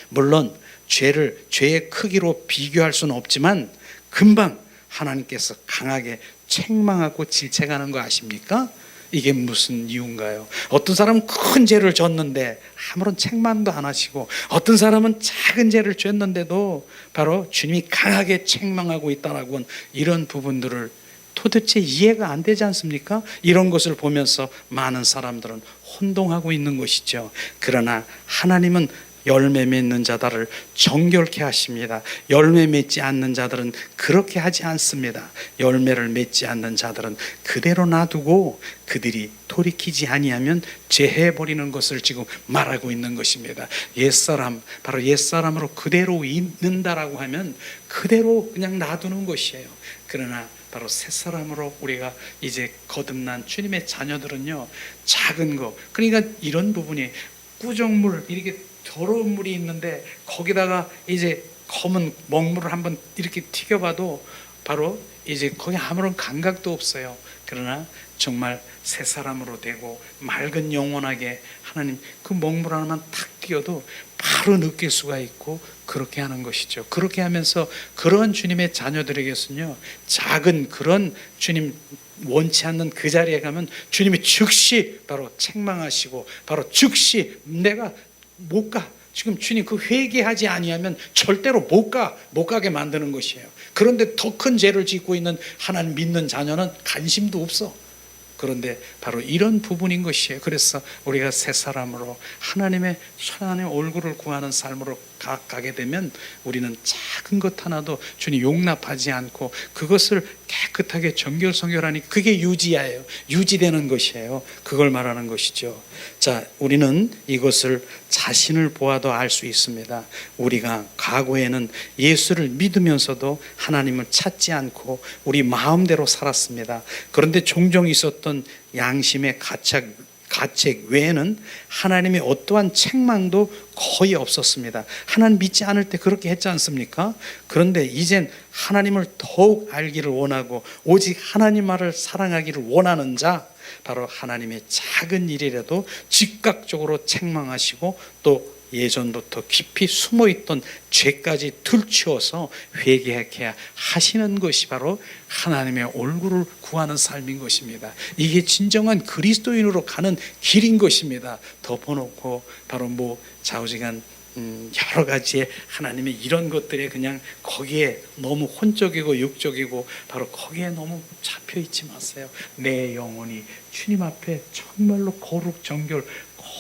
물론 죄의 크기로 비교할 수는 없지만 금방 하나님께서 강하게 책망하고 질책하는 거 아십니까? 이게 무슨 이유인가요? 어떤 사람은 큰 죄를 졌는데 아무런 책망도 안 하시고, 어떤 사람은 작은 죄를 졌는데도 바로 주님이 강하게 책망하고 있다라고 하는 이런 부분들을 도대체 이해가 안 되지 않습니까? 이런 것을 보면서 많은 사람들은 혼동하고 있는 것이죠. 그러나 하나님은 열매 맺는 자들을 정결케 하십니다. 열매 맺지 않는 자들은 그렇게 하지 않습니다. 열매를 맺지 않는 자들은 그대로 놔두고 그들이 돌이키지 아니하면 제해버리는 것을 지금 말하고 있는 것입니다. 옛사람, 바로 옛사람으로 그대로 있는다라고 하면 그대로 그냥 놔두는 것이에요. 그러나 바로 새사람으로 우리가 이제 거듭난 주님의 자녀들은요, 작은 거, 그러니까 이런 부분이 꾸정물, 이렇게 더러운 물이 있는데 거기다가 이제 검은 먹물을 한번 이렇게 튀겨봐도 바로 이제 거기 아무런 감각도 없어요. 그러나 정말 새 사람으로 되고 맑은 영원하게 하나님 그 먹물 하나만 탁 튀겨도 바로 느낄 수가 있고 그렇게 하는 것이죠. 그렇게 하면서 그런 주님의 자녀들에게서는요, 작은 그런 주님 원치 않는 그 자리에 가면 주님이 즉시 바로 책망하시고 바로 즉시 내가 못 가. 지금 주님 그 회개하지 아니하면 절대로 못 가게 만드는 것이에요. 그런데 더 큰 죄를 짓고 있는 하나님 믿는 자녀는 관심도 없어. 그런데 바로 이런 부분인 것이에요. 그래서 우리가 새 사람으로 하나님의 얼굴을 구하는 삶으로 가게 되면 우리는 작은 것 하나도 주님 용납하지 않고 그것을 깨끗하게 정결성결하니 그게 유지예요. 유지되는 것이에요. 그걸 말하는 것이죠. 자, 우리는 이것을 자신을 보아도 알 수 있습니다. 우리가 과거에는 예수를 믿으면서도 하나님을 찾지 않고 우리 마음대로 살았습니다. 그런데 종종 있었던 양심의 가책 외에는 하나님의 어떠한 책망도 거의 없었습니다. 하나님 믿지 않을 때 그렇게 했지 않습니까? 그런데 이젠 하나님을 더욱 알기를 원하고 오직 하나님 말을 사랑하기를 원하는 자, 바로 하나님의 작은 일이라도 즉각적으로 책망하시고 또 예전부터 깊이 숨어있던 죄까지 들추어서 회개하게 하시는 것이 바로 하나님의 얼굴을 구하는 삶인 것입니다. 이게 진정한 그리스도인으로 가는 길인 것입니다. 덮어놓고 바로 좌우지간 여러 가지의 하나님의 이런 것들에 그냥 거기에 너무 혼적이고 육적이고 바로 거기에 너무 잡혀 있지 마세요. 내 영혼이 주님 앞에 정말로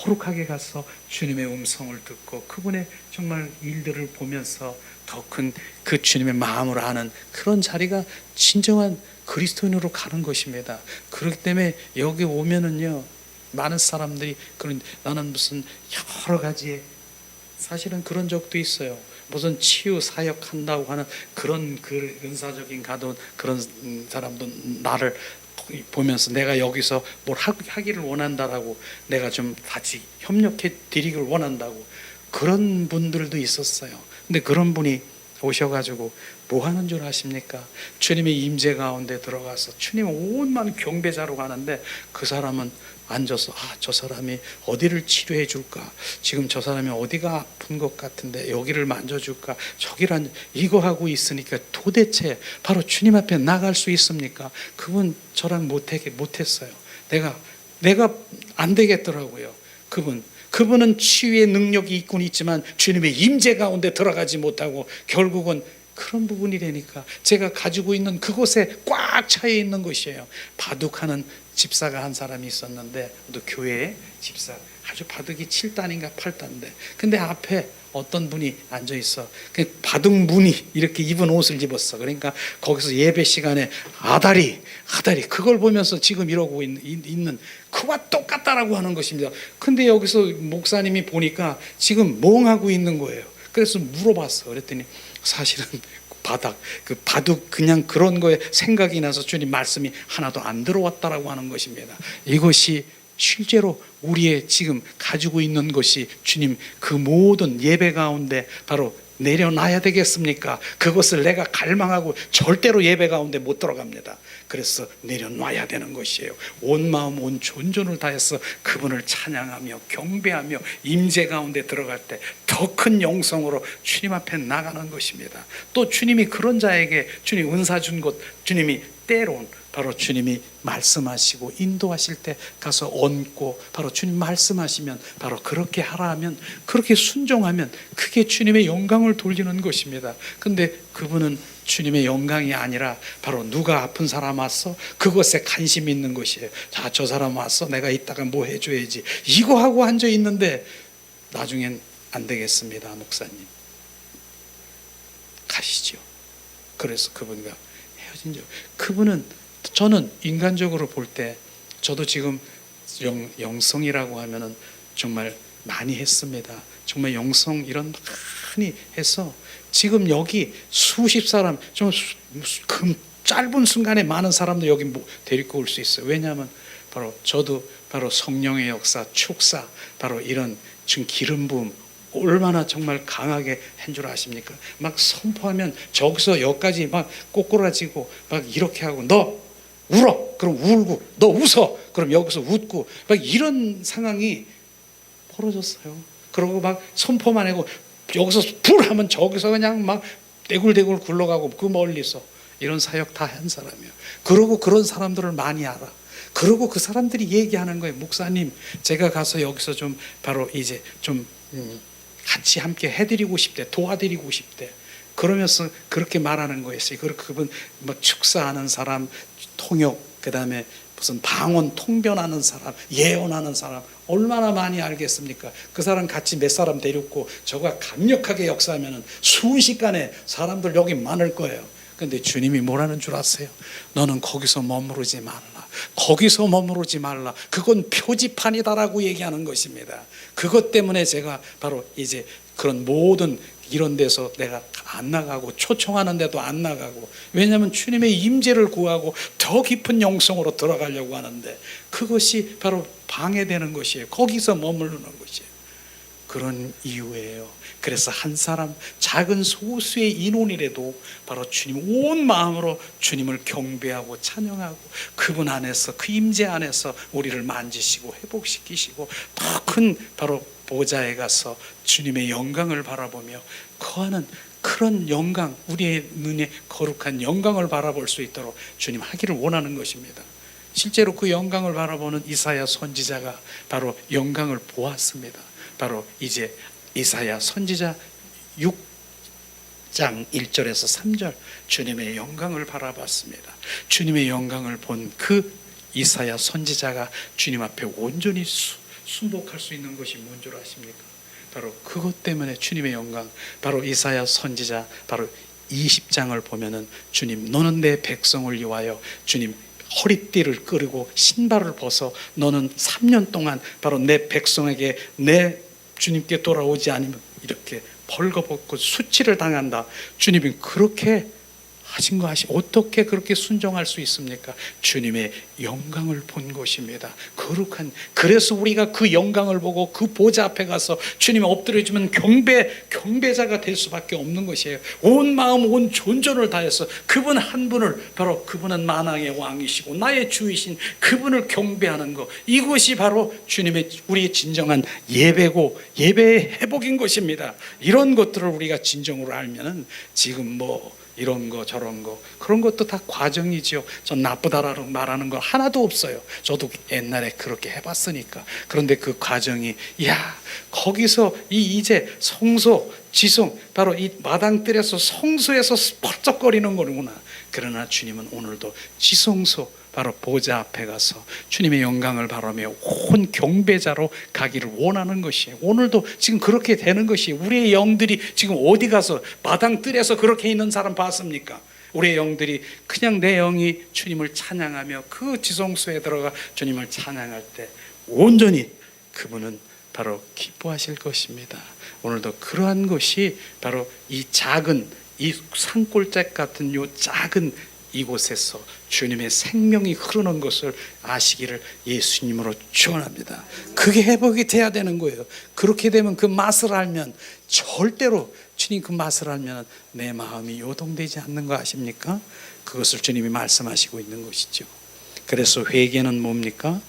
거룩하게 가서 주님의 음성을 듣고 그분의 정말 일들을 보면서 더 큰 그 주님의 마음을 아는 그런 자리가 진정한 그리스도인으로 가는 것입니다. 그렇기 때문에 여기 오면은요, 많은 사람들이 나는 무슨 여러 가지의 사실은 그런 적도 있어요. 무슨 치유 사역 한다고 하는 그런 그 은사적인 가도 그런 사람도 나를 보면서 내가 여기서 뭘 하기를 원한다라고 내가 좀 같이 협력해 드리기를 원한다고 그런 분들도 있었어요. 근데 그런 분이 오셔가지고 뭐 하는 줄 아십니까? 주님의 임재 가운데 들어가서 주님 온만 경배자로 가는데 그 사람은 앉아서 저 사람이 어디를 치료해 줄까? 지금 저 사람이 어디가 아픈 것 같은데 여기를 만져줄까? 저기를 이거 하고 있으니까 도대체 바로 주님 앞에 나갈 수 있습니까? 그분 저랑 못했어요. 내가 안 되겠더라고요. 그분은 치유의 능력이 있긴 있지만 주님의 임재 가운데 들어가지 못하고 결국은 그런 부분이라니까 제가 가지고 있는 그곳에 꽉 차여 있는 것이에요. 바둑하는 집사가 한 사람이 있었는데, 또 교회에 집사, 아주 바둑이 7단인가 8단인데, 근데 앞에 어떤 분이 앉아 있어. 그 바둑무늬 이렇게 입은 옷을 입었어. 그러니까 거기서 예배 시간에 아다리 그걸 보면서 지금 이러고 있는 그와 똑같다라고 하는 것입니다. 근데 여기서 목사님이 보니까 지금 멍하고 있는 거예요. 그래서 물어봤어. 그랬더니 사실은 바둑 그냥 그런 거에 생각이 나서 주님 말씀이 하나도 안 들어왔다라고 하는 것입니다. 이것이 실제로 우리의 지금 가지고 있는 것이 주님 그 모든 예배 가운데 바로 내려놔야 되겠습니까? 그것을 내가 갈망하고 절대로 예배 가운데 못 들어갑니다. 그래서 내려놔야 되는 것이에요. 온 마음 온 존존을 다해서 그분을 찬양하며 경배하며 임재 가운데 들어갈 때 더 큰 영성으로 주님 앞에 나가는 것입니다. 또 주님이 그런 자에게 주님 은사 준 것, 주님이 때론 바로 주님이 말씀하시고 인도하실 때 가서 얹고 바로 주님 말씀하시면 바로 그렇게 하라 하면, 그렇게 순종하면 그게 주님의 영광을 돌리는 것입니다. 근데 그분은 주님의 영광이 아니라 바로 누가 아픈 사람 왔어? 그것에 관심 있는 것이에요. 자, 저 사람 왔어? 내가 이따가 뭐 해줘야지. 이거 하고 앉아 있는데 나중엔 안 되겠습니다. 목사님 가시죠. 그래서 그분과 헤어진 적. 그분은, 저는 인간적으로 볼 때 저도 지금 영성이라고 하면은 정말 많이 했습니다. 정말 영성 이런 많이 해서 지금 여기 수십 사람, 좀 짧은 순간에 많은 사람들 여기 데리고 올 수 있어요. 왜냐하면 바로 저도 바로 성령의 역사, 축사, 바로 이런 지금 기름 부음 얼마나 정말 강하게 한 줄 아십니까? 막 선포하면 저기서 여기까지 막 꼬꾸라지고 막 이렇게 하고, 너 울어, 그럼 울고, 너 웃어, 그럼 여기서 웃고, 막 이런 상황이 벌어졌어요. 그러고 막 선포만 하고 여기서 불 하면 저기서 그냥 막 대굴대굴 굴러가고 그 멀리서 이런 사역 다 한 사람이에요. 그러고 그런 사람들을 많이 알아. 그러고 그 사람들이 얘기하는 거예요. 목사님, 제가 가서 여기서 좀 바로 이제 좀 같이 함께 해드리고 싶대, 도와드리고 싶대. 그러면서 그렇게 말하는 거였어요. 그분 뭐 축사하는 사람, 통역, 그 다음에 무슨 방언 통변하는 사람, 예언하는 사람 얼마나 많이 알겠습니까? 그 사람 같이 몇 사람 데리고 저가 강력하게 역사하면 순식간에 사람들 여기 많을 거예요. 근데 주님이 뭐라는 줄 아세요? 너는 거기서 머무르지 말라. 거기서 머무르지 말라. 그건 표지판이다라고 얘기하는 것입니다. 그것 때문에 제가 바로 이제 그런 모든 이런 데서 내가 안 나가고 초청하는 데도 안 나가고, 왜냐하면 주님의 임재를 구하고 더 깊은 영성으로 들어가려고 하는데 그것이 바로 방해되는 것이에요. 거기서 머무르는 것이에요. 그런 이유예요. 그래서 한 사람, 작은 소수의 인원이라도 바로 주님 온 마음으로 주님을 경배하고 찬양하고 그분 안에서, 그 임재 안에서 우리를 만지시고 회복시키시고 더 큰 바로 보좌에 가서 주님의 영광을 바라보며 거하는 그런 영광, 우리의 눈에 거룩한 영광을 바라볼 수 있도록 주님 하기를 원하는 것입니다. 실제로 그 영광을 바라보는 이사야 선지자가 바로 영광을 보았습니다. 바로 이제 이사야 선지자 6장 1절에서 3절 주님의 영광을 바라봤습니다. 주님의 영광을 본 그 이사야 선지자가 주님 앞에 온전히 순복할 수 있는 것이 뭔 줄 아십니까? 바로 그것 때문에 주님의 영광, 바로 이사야 선지자 바로 20장을 보면은 주님, 너는 내 백성을 위하여 주님 허리띠를 끄르고 신발을 벗어 너는 3년 동안 바로 내 백성에게 내 주님께 돌아오지 않으면 이렇게 벌거벗고 수치를 당한다. 주님이 그렇게 하신 거 어떻게 그렇게 순종할 수 있습니까? 주님의 영광을 본 것입니다. 거룩한, 그래서 우리가 그 영광을 보고 그 보좌 앞에 가서 주님이 엎드려주면 경배자가 될 수밖에 없는 것이에요. 온 마음 온 존존을 다해서 그분 한 분을, 바로 그분은 만왕의 왕이시고 나의 주이신 그분을 경배하는 것, 이것이 바로 주님의, 우리의 진정한 예배고 예배의 회복인 것입니다. 이런 것들을 우리가 진정으로 알면은 지금 뭐 이런 거 저런 거 그런 것도 다 과정이지요. 전 나쁘다라고 말하는 거 하나도 없어요. 저도 옛날에 그렇게 해봤으니까. 그런데 그 과정이, 야, 거기서 이제 성소 지성, 바로 이 마당뜰에서 성소에서 펄쩍거리는 거구나. 그러나 주님은 오늘도 지성소 바로 보좌 앞에 가서 주님의 영광을 바라며 온 경배자로 가기를 원하는 것이에요. 오늘도 지금 그렇게 되는 것이, 우리의 영들이 지금 어디 가서 마당 뜰에서 그렇게 있는 사람 봤습니까? 우리의 영들이 그냥 내 영이 주님을 찬양하며 그 지성소에 들어가 주님을 찬양할 때 온전히 그분은 바로 기뻐하실 것입니다. 오늘도 그러한 것이 바로 이 작은, 이 산골짜기 같은 요 작은 이곳에서 주님의 생명이 흐르는 것을 아시기를 예수님으로 축원합니다. 그게 회복이 돼야 되는 거예요. 그렇게 되면, 그 맛을 알면, 절대로 주님 그 맛을 알면 내 마음이 요동되지 않는 거 아십니까? 그것을 주님이 말씀하시고 있는 것이죠. 그래서 회개는 뭡니까?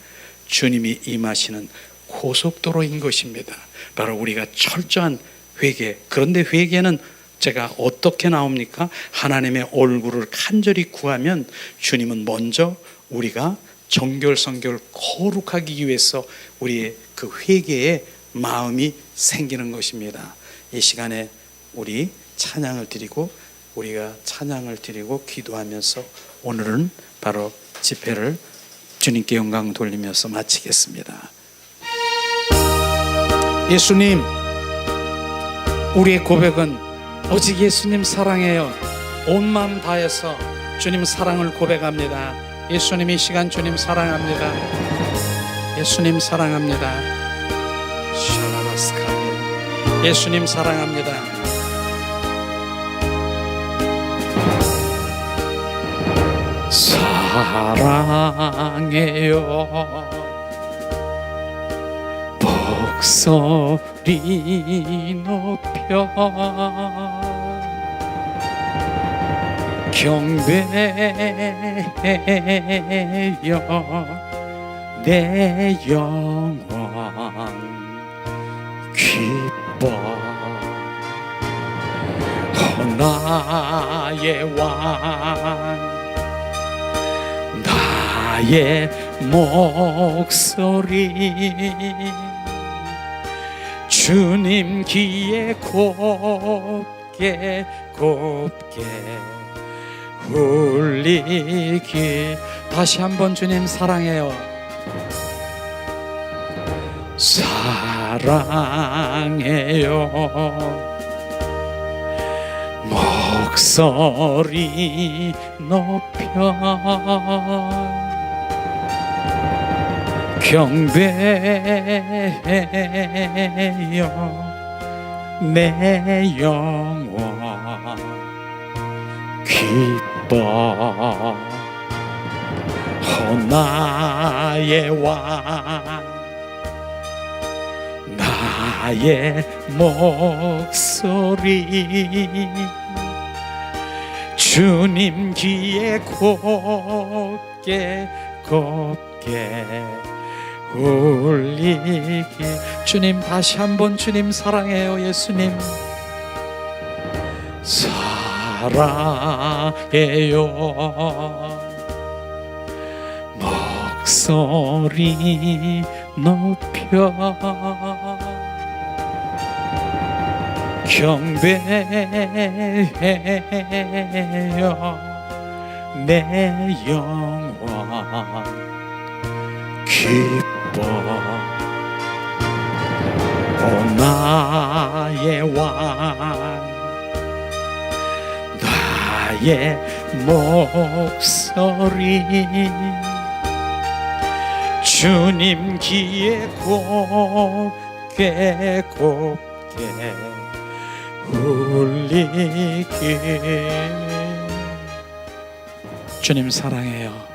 주님이 임하시는 고속도로인 것입니다. 바로 우리가 철저한 회개. 그런데 회개는 제가 어떻게 나옵니까? 하나님의 얼굴을 간절히 구하면 주님은 먼저 우리가 정결성결 거룩하기 위해서 우리의 그 회개의 마음이 생기는 것입니다. 이 시간에 우리 찬양을 드리고, 우리가 찬양을 드리고 기도하면서 오늘은 바로 집회를 주님께 영광 돌리면서 마치겠습니다. 예수님, 우리의 고백은 오직 예수님 사랑해요. 온 마음 다해서 주님 사랑을 고백합니다. 예수님, 이 시간 주님 사랑합니다. 예수님 사랑합니다. 샤라바스카니, 예수님 사랑합니다. 사랑해요. 목소리 높여 경배해요. 내 영혼 기뻐. 나의 왕, 나의 목소리 주님 귀에 곱게 곱게 울리기. 다시 한번 주님 사랑해요. 사랑해요. 목소리 높여 경배해요. 내 영혼 기뻐. 나의 왕, 나의 목소리 주님 귀에 곱게 곱게 울리기. 주님, 다시 한번 주님 사랑해요. 예수님 사랑해요. 목소리 높여 경배해요. 내 영혼 기뻐. 나의 왕, 나의 목소리 주님 귀에 곱게 곱게 울리기. 주님 사랑해요.